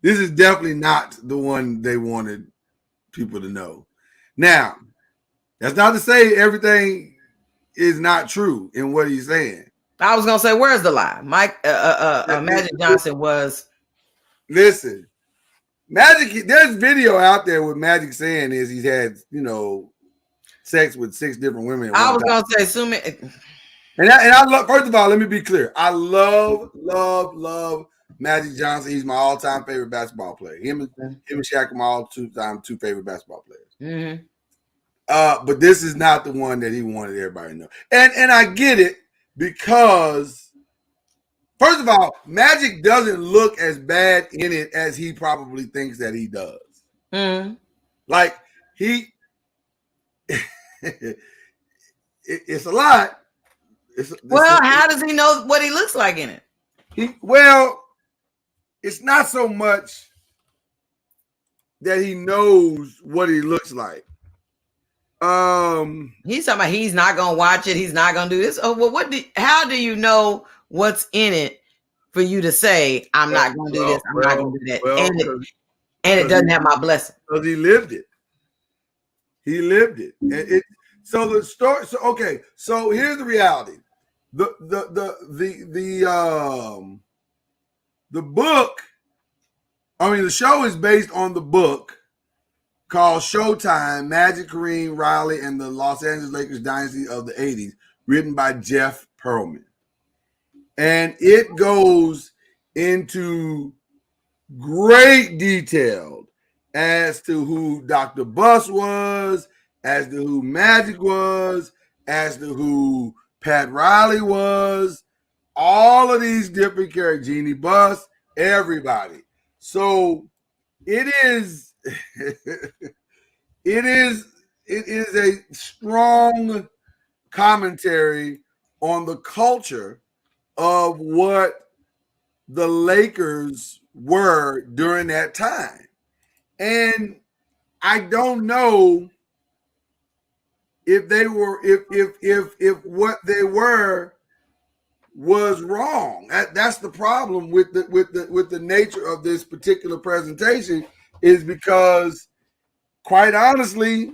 This is definitely not the one they wanted people to know. Now, that's not to say everything is not true in what he's saying. I was gonna say, where's the lie? Magic Johnson was. Listen, Magic. There's video out there with Magic saying he's had sex with 6 different women. I was gonna say, assuming. And I love. First of all, let me be clear. I love Magic Johnson. He's my all-time favorite basketball player. Him and Shaq are my all-time 2 favorite basketball players. Mm-hmm. But this is not the one that he wanted everybody to know. And I get it because, first of all, Magic doesn't look as bad in it as he probably thinks that he does. Mm-hmm. Like it's a lot. How does he know what he looks like in it? It's not so much that he knows what he looks like. He's talking about he's not gonna watch it. He's not gonna do this. Oh well, how do you know what's in it for you to say I'm not gonna do this? I'm not gonna do that, and it doesn't have my blessing because he lived it. He lived it. So the story. So okay. So here's the reality. The book. I mean, the show is based on the book called Showtime, Magic, Kareem, Riley, and the Los Angeles Lakers Dynasty of the 80s, written by Jeff Pearlman. And it goes into great detail as to who Dr. Buss was, as to who Magic was, as to who Pat Riley was, all of these different characters, Jeannie Buss, everybody. So it is it is a strong commentary on the culture of what the Lakers were during that time. And I don't know if they were if what they were was wrong. That's the problem with the nature of this particular presentation, is because, quite honestly,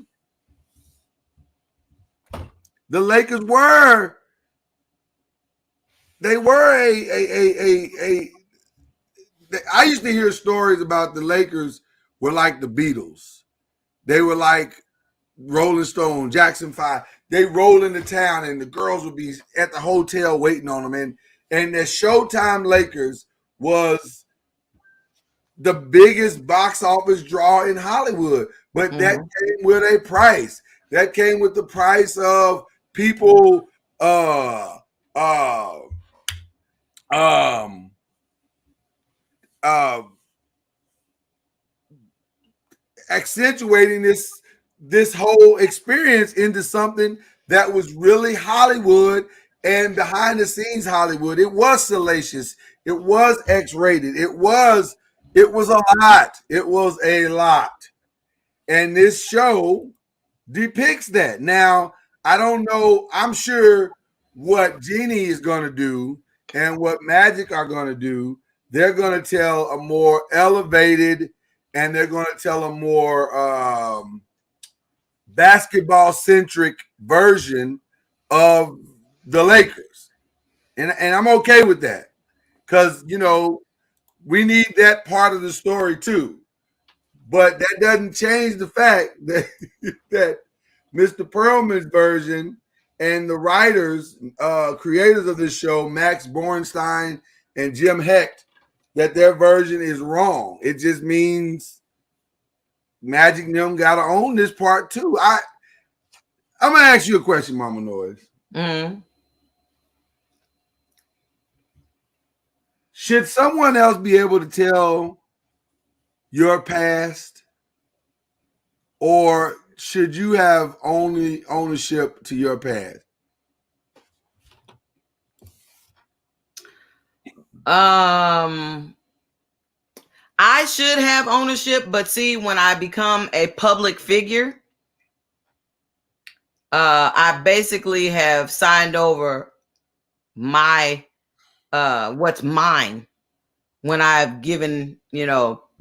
the Lakers were I used to hear stories about the Lakers were like the Beatles. They were like Rolling Stone, Jackson 5. They roll into town and the girls would be at the hotel waiting on them. And the Showtime Lakers was the biggest box office draw in Hollywood. But that came with a price. That came with the price of people accentuating this whole experience into something that was really Hollywood and behind the scenes Hollywood. It was salacious. It was X-rated. It was a lot. It was a lot. And this show depicts that. Now, I don't know. I'm sure what Jeannie is going to do and what Magic are going to do, they're going to tell a more elevated and they're going to tell a more basketball-centric version of the Lakers. And I'm okay with that because, we need that part of the story too. But that doesn't change the fact that Mr. Pearlman's version And the writers, creators of this show, Max Bornstein and Jim Hecht, that their version is wrong. It just means Magic and them got to own this part too. I'm going to ask you a question, Mama Noise. Mm-hmm. Should someone else be able to tell your past, or should you have only ownership to your past? I should have ownership, but see, when I become a public figure, I basically have signed over my what's mine when I've given,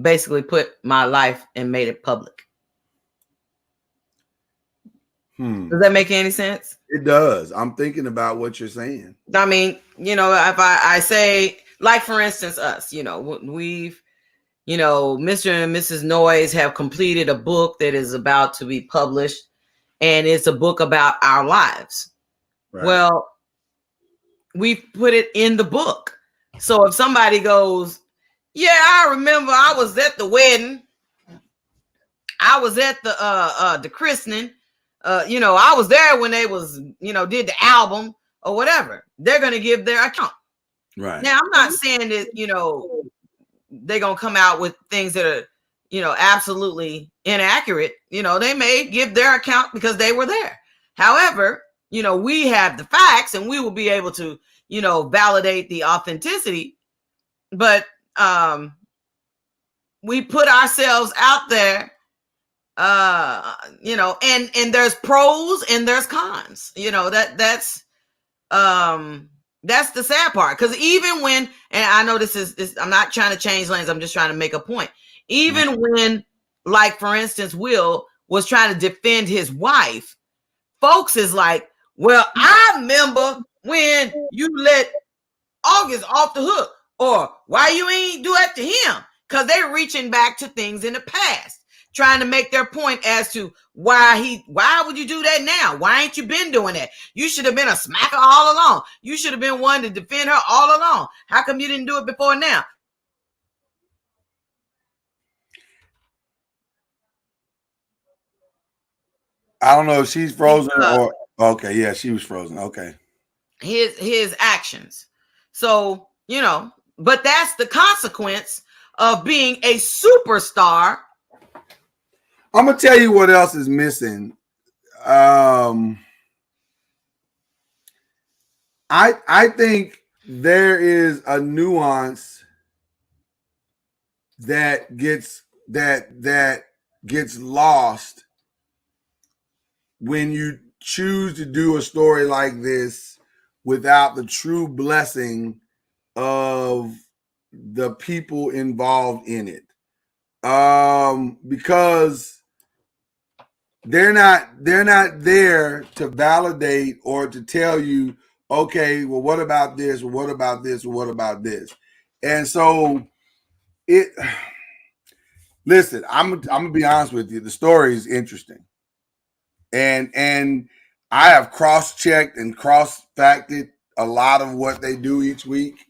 basically put my life and made it public. Does that make any sense? It does. I'm thinking about what you're saying. I mean, if I say, like, for instance, us, we've, Mr. and Mrs. Noise have completed a book that is about to be published, and it's a book about our lives. Right. Well, we put it in the book. So if somebody goes, yeah, I remember I was at the wedding, I was at the christening, I was there when they was, did the album or whatever, they're going to give their account. Right. Now, I'm not saying that, they're going to come out with things that are, absolutely inaccurate. They may give their account because they were there. However, we have the facts and we will be able to, validate the authenticity. But we put ourselves out there, and there's pros and there's cons. That's the sad part. Because even when, and I know this, I'm not trying to change lanes, I'm just trying to make a point. Even when, like, for instance, Will was trying to defend his wife, folks is like, well, I remember when you let August off the hook, or why you ain't do that to him? Because they're reaching back to things in the past, trying to make their point as to why would you do that now? Why ain't you been doing that? You should have been a smacker all along. You should have been one to defend her all along. How come you didn't do it before now? I don't know if she's frozen or okay, yeah, she was frozen. Okay. His actions. So, but that's the consequence of being a superstar. I'm gonna tell you what else is missing. I think there is a nuance that gets lost when you choose to do a story like this without the true blessing of the people involved in it. Because they're not there to validate or to tell you, okay, well, what about this? Or what about this? Or what about this? And so listen, I'm gonna be honest with you. The story is interesting. And I have cross-checked and cross-facted a lot of what they do each week,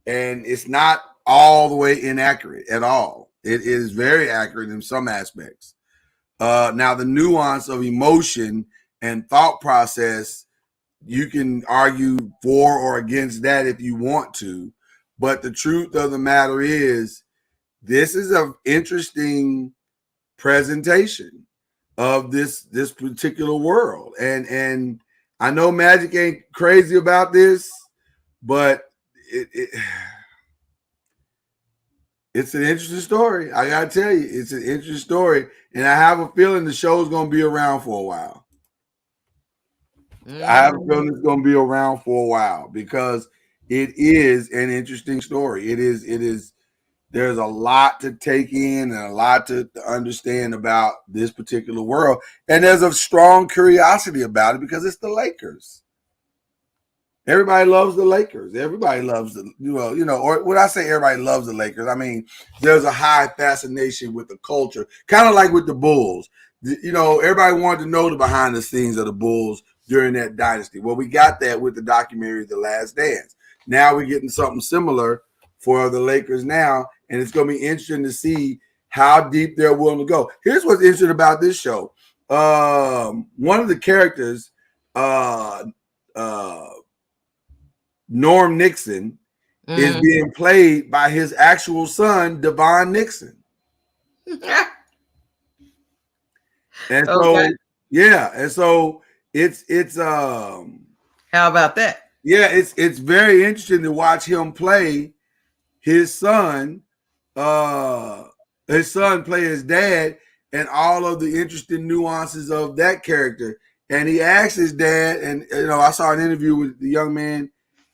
and it's not all the way inaccurate at all. It is very accurate in some aspects. Now, the nuance of emotion and thought process, you can argue for or against that if you want to, but the truth of the matter is, this is an interesting presentation of this particular world, and I know Magic ain't crazy about this, but it's an interesting story. I gotta tell you, it's an interesting story, and I have a feeling the show's gonna be around for a while. I have a feeling it's gonna be around for a while because it is an interesting story. It is. There's a lot to take in and a lot to understand about this particular world. And there's a strong curiosity about it because it's the Lakers. Everybody loves the Lakers. Everybody loves or when I say everybody loves the Lakers, I mean, there's a high fascination with the culture, kind of like with the Bulls. Everybody wanted to know the behind the scenes of the Bulls during that dynasty. Well, we got that with the documentary The Last Dance. Now we're getting something similar for the Lakers now, and it's going to be interesting to see how deep they're willing to go. Here's what's interesting about this show. One of the characters, Norm Nixon, is being played by his actual son, Devon Nixon. And so, yeah, and so it's how about that? Yeah, it's very interesting to watch him play his son play his dad, and all of the interesting nuances of that character. And he asked his dad, and I saw an interview with the young man.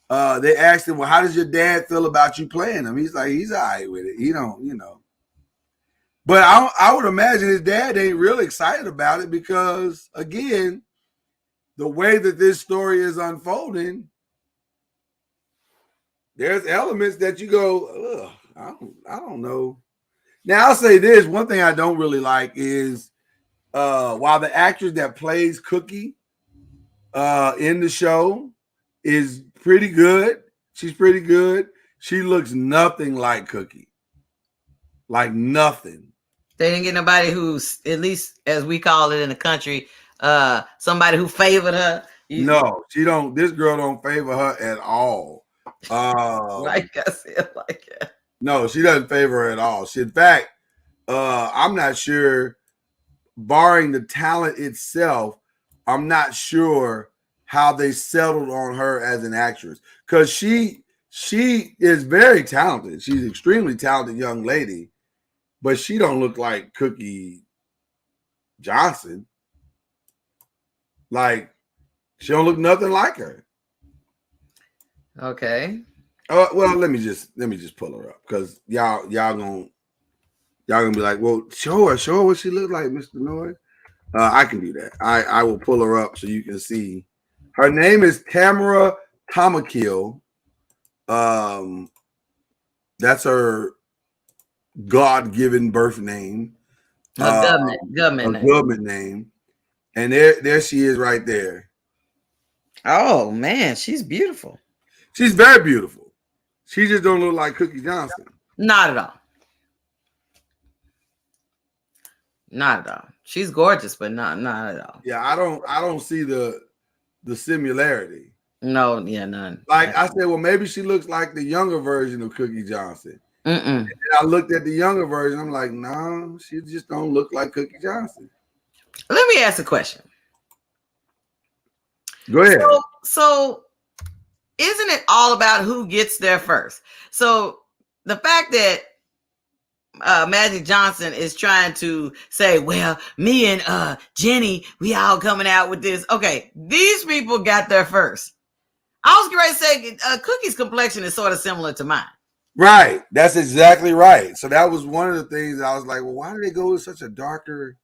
They asked him, well, how does your dad feel about you playing him? He's like, he's all right with it. He don't, But I would imagine his dad ain't really excited about it because, again, the way that this story is unfolding, there's elements that you go, ugh, I don't know. Now, I'll say this. One thing I don't really like is while the actress that plays Cookie in the show is pretty good, she's pretty good, she looks nothing like Cookie. Like nothing. They didn't get nobody who's, at least as we call it in the country, somebody who favored her. No, she don't. This girl don't favor her at all. Like I said, like that. No, she doesn't favor her at all. In fact, I'm not sure, barring the talent itself, I'm not sure how they settled on her as an actress. Because she is very talented. She's an extremely talented young lady, but she don't look like Cookie Johnson. Like, she don't look nothing like her. Okay. Well, let me just pull her up because y'all gonna be like, well, show her what she look like, Mr. Noise. I can do that. I will pull her up so you can see. Her name is Tamara Tomakil. That's her God-given birth name. Government name. And there she is right there. Oh man, she's beautiful. She's very beautiful. She just don't look like Cookie Johnson. Not at all. Not at all. She's gorgeous, but not at all. Yeah, I don't see the similarity. No, yeah, none. Like I said, well, maybe she looks like the younger version of Cookie Johnson. And I looked at the younger version. I'm like, no, she just don't look like Cookie Johnson. Let me ask a question. Go ahead. So isn't it all about who gets there first? So the fact that Magic Johnson is trying to say, well, me and Jenny, we all coming out with this. Okay, these people got there first. I was going to say Cookie's complexion is sort of similar to mine. Right. That's exactly right. So that was one of the things I was like, well, why did they go with such a darker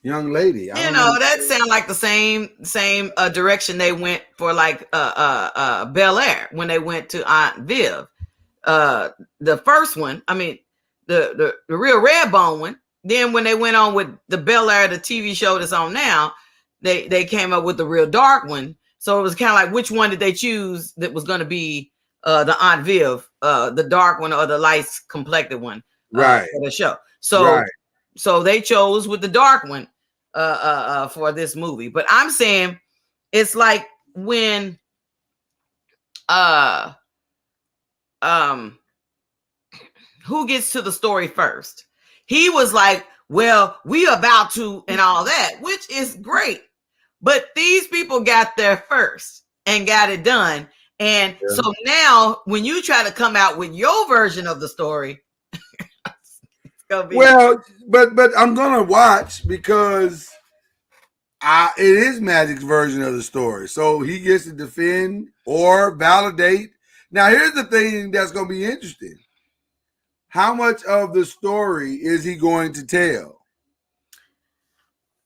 young lady? That sounds like the same direction they went for like Bel Air when they went to Aunt Viv. The first one, I mean, the real Redbone one. Then when they went on with the Bel Air, the TV show that's on now, they came up with the real dark one. So it was kind of like, which one did they choose that was going to be the Aunt Viv, the dark one or the light complected one, right, for the show. So they chose with the dark one for this movie. But I'm saying it's like when who gets to the story first? He was like, well, we about to and all that, which is great. But these people got there first and got it done. And so now when you try to come out with your version of the story, it's gonna be but I'm gonna watch because it is Magic's version of the story. So he gets to defend or validate. Now here's the thing that's gonna be interesting. How much of the story is he going to tell?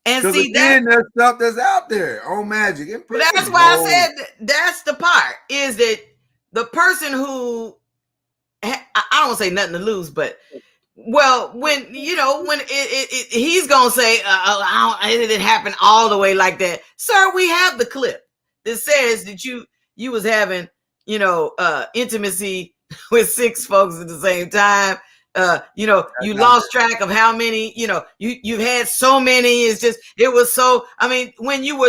And see, again, there's stuff that's out there on Magic. That's why I said that's the part, is that the person who, I don't want to say nothing to lose, but Well, when he's gonna say, it didn't happen all the way like that, sir. We have the clip that says that you was having intimacy with 6 folks at the same time. You lost track of how many. You've had so many. It was so. I mean, when you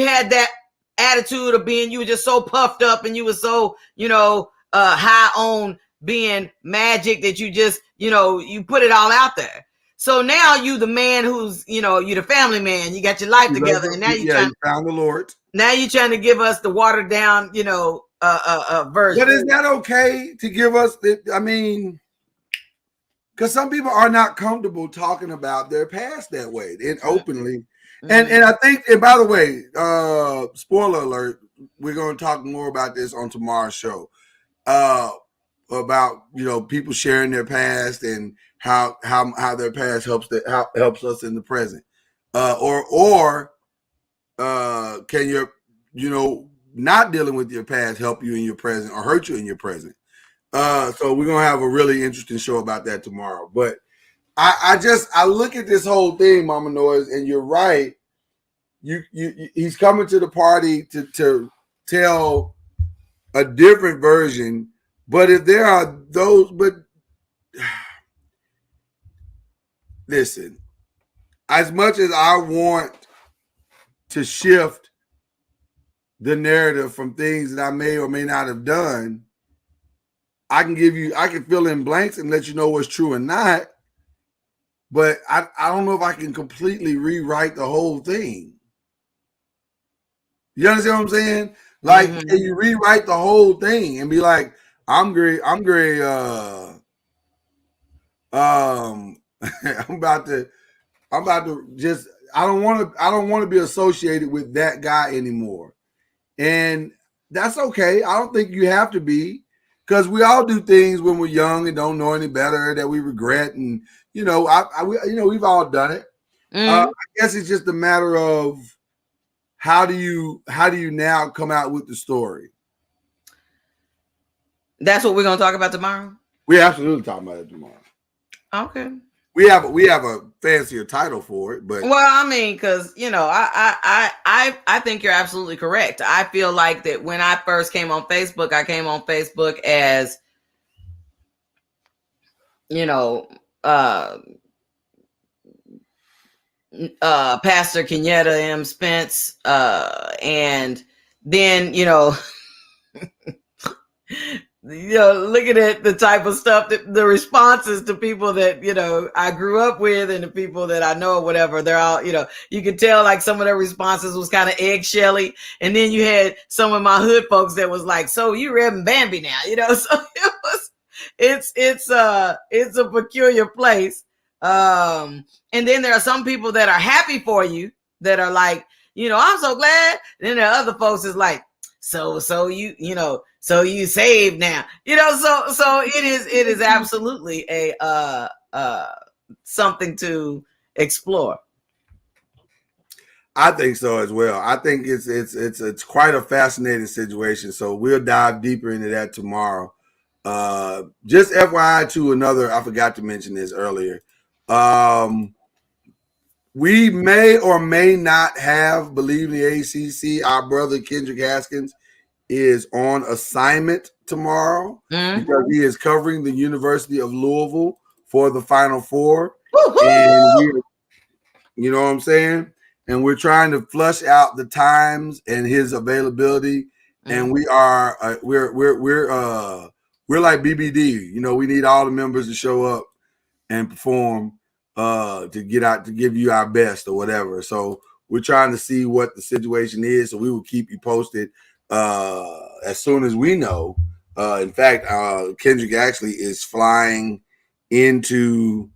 had that attitude of being, you were just so puffed up and you were so high on being magic that you just you put it all out there. So now you the man who's you the family man. You got your life together, and now you found the Lord. Now you're trying to give us the watered down version. But is that okay to give us? I mean, because some people are not comfortable talking about their past that way and openly. And I think, and by the way, spoiler alert, we're going to talk more about this on tomorrow's show. About people sharing their past and how their past helps us in the present, or can your not dealing with your past help you in your present or hurt you in your present? So we're gonna have a really interesting show about that tomorrow. But I look at this whole thing, Mama Noise, and you're right. He's coming to the party to tell a different version. But if there are those, listen, as much as I want to shift the narrative from things that I may or may not have done, I can fill in blanks and let you know what's true and not. But I don't know if I can completely rewrite the whole thing. You understand what I'm saying? Like, can you rewrite the whole thing and be like, I'm great. I'm about to just, I don't want to be associated with that guy anymore. And that's okay. I don't think you have to be, because we all do things when we're young and don't know any better that we regret. And, we've all done it. I guess it's just a matter of how do you now come out with the story? That's what we're going to talk about tomorrow. We're absolutely talking about it tomorrow. Okay. We have a fancier title for it, but well, I mean, because I think you're absolutely correct. I feel like that when I first came on Facebook, I came on Facebook as Pastor Kenyatta M. Spence, and then looking at the type of stuff that the responses to people that I grew up with and the people that I know or whatever, they're all you could tell like some of their responses was kind of eggshelly, and then you had some of my hood folks that was like, so you Reverend Bambi now, so it's a peculiar place. And then there are some people that are happy for you that are like, I'm so glad. And then there are other folks is like, so you saved now, so it is absolutely a something to explore. I think so as well. I think it's quite a fascinating situation. So we'll dive deeper into that tomorrow. Just FYI to another, I forgot to mention this earlier. We may or may not have, believe in the ACC, our brother Kendrick Haskins is on assignment tomorrow because he is covering the University of Louisville for the Final Four. And you know what I'm saying? And we're trying to flush out the times and his availability. And we are we're like BBD. We need all the members to show up and perform to give you our best or whatever. So we're trying to see what the situation is. So we will keep you posted as soon as we know. In fact, Kendrick actually is flying into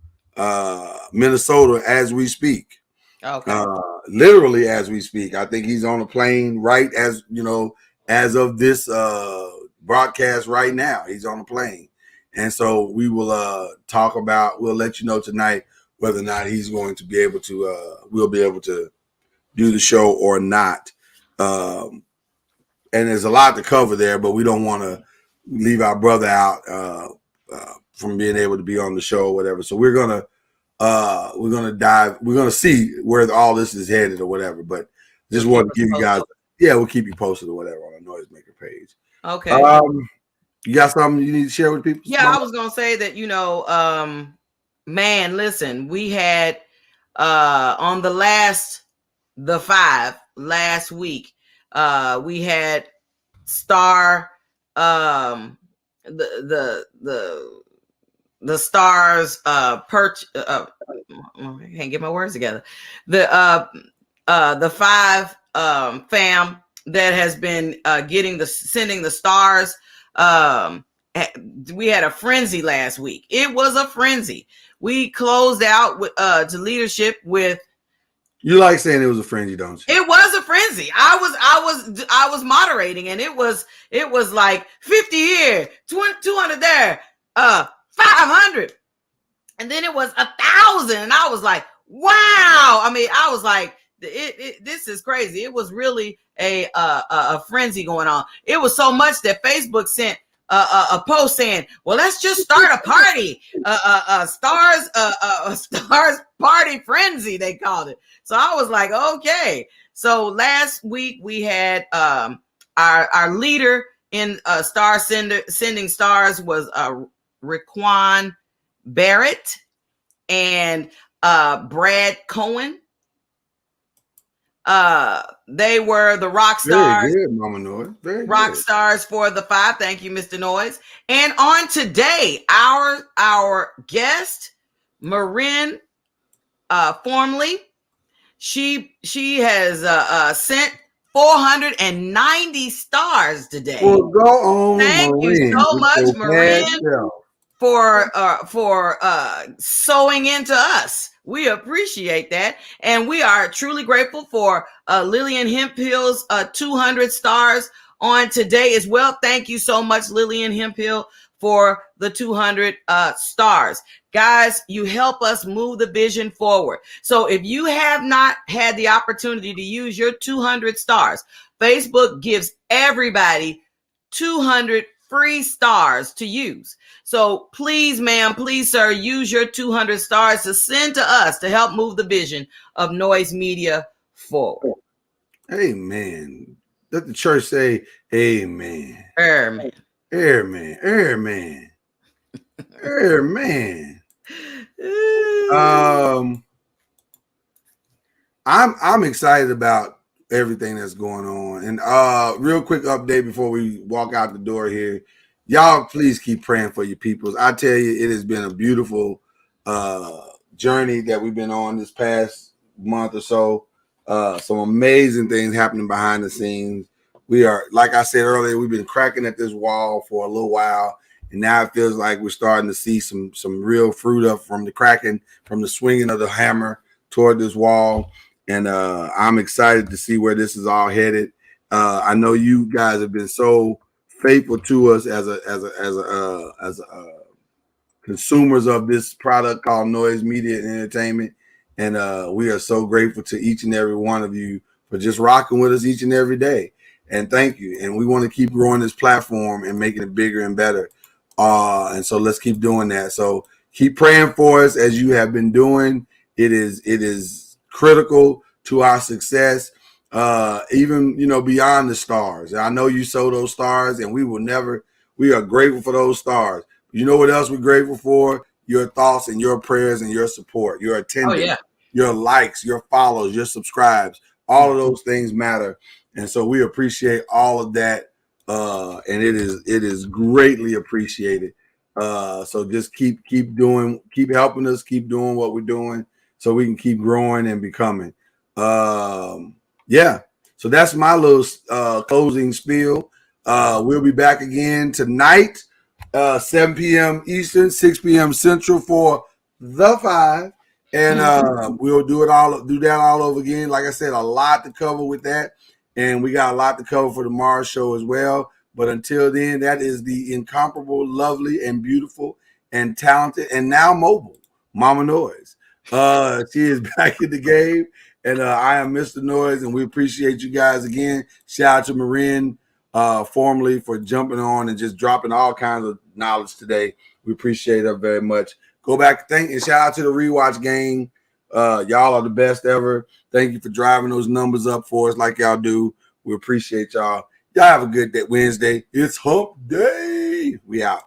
Minnesota as we speak. Okay. Literally as we speak. I think he's on a plane right as as of this broadcast right now. He's on a plane. And so we will we'll let you know tonight whether or not he's going to be able to we'll be able to do the show or not. And there's a lot to cover there, but we don't want to leave our brother out from being able to be on the show or whatever. So we're gonna see where all this is headed or whatever. But just want to give you guys, we'll keep you posted or whatever on the Noisemaker page. Okay. You got something you need to share with people? Yeah, I was gonna say that, man, listen, we had on the 5 last week, we had Star the Stars I can't get my words together. The 5 fam that has been sending the stars. We had a frenzy last week. It was a frenzy. We closed out with to leadership with. You like saying it was a frenzy, don't you? It was a frenzy. I was moderating, and it was like 50 here, 200 there, 500, and then it was 1,000, and I was like, wow. I mean, I was like, this is crazy. It was really a frenzy going on. It was so much that Facebook sent a post saying, well, let's just start a party, stars party frenzy, they called it. So I was like, okay. So last week we had our leader in sending stars was Raquan Barrett and Brad Cohen. They were the rock stars. Very good, Mama Noise. Very rock good. Stars for the 5. Thank you, Mr. Noise. And on today, our guest, Maryn Formley, she has sent 490 stars today. Well, go on. Thank you so much, Maryn, for sewing into us. We appreciate that. And we are truly grateful for Lillian Hemphill's 200 stars on today as well. Thank you so much, Lillian Hemphill, for the 200 stars. Guys, you help us move the vision forward. So if you have not had the opportunity to use your 200 stars, Facebook gives everybody 200 free stars to use. So please, ma'am, please, sir, use your 200 stars to send to us to help move the vision of Noise Media forward. Amen. Let the church say amen. Amen. Amen. Amen. Amen. I'm excited about everything that's going on. And real quick update before we walk out the door here. Y'all, please keep praying for your peoples. I tell you, it has been a beautiful journey that we've been on this past month or so. Some amazing things happening behind the scenes. We are, like I said earlier, we've been cracking at this wall for a little while, and now it feels like we're starting to see some real fruit up from the cracking, from the swinging of the hammer toward this wall. And I'm excited to see where this is all headed. I know you guys have been so faithful to us as consumers of this product called Noise Media and Entertainment, and we are so grateful to each and every one of you for just rocking with us each and every day. And thank you. And we want to keep growing this platform and making it bigger and better. And so let's keep doing that. So keep praying for us as you have been doing. It is critical to our success. Even beyond the stars. I know you sow those stars, and we are grateful for those stars. You know what else we're grateful for? Your thoughts and your prayers and your support, your attendance, your likes, your follows, your subscribes. All of those things matter. And so we appreciate all of that. And it is greatly appreciated. So just keep helping us, keep doing what we're doing so we can keep growing and becoming. Yeah, so that's my little closing spiel. We'll be back again tonight, 7 p.m. Eastern, 6 p.m. Central for the 5, and we'll do that all over again. Like I said, a lot to cover with that, and we got a lot to cover for tomorrow's show as well. But until then, that is the incomparable, lovely, and beautiful, and talented, and now mobile Mama Noise. She is back in the game. And I am Mr. Noise, and we appreciate you guys again. Shout out to Maryn Formley for jumping on and just dropping all kinds of knowledge today. We appreciate her very much. Go back, thank and shout out to the rewatch gang. Y'all are the best ever. Thank you for driving those numbers up for us like y'all do. We appreciate y'all. Y'all have a good day. Wednesday. It's hump day. We out.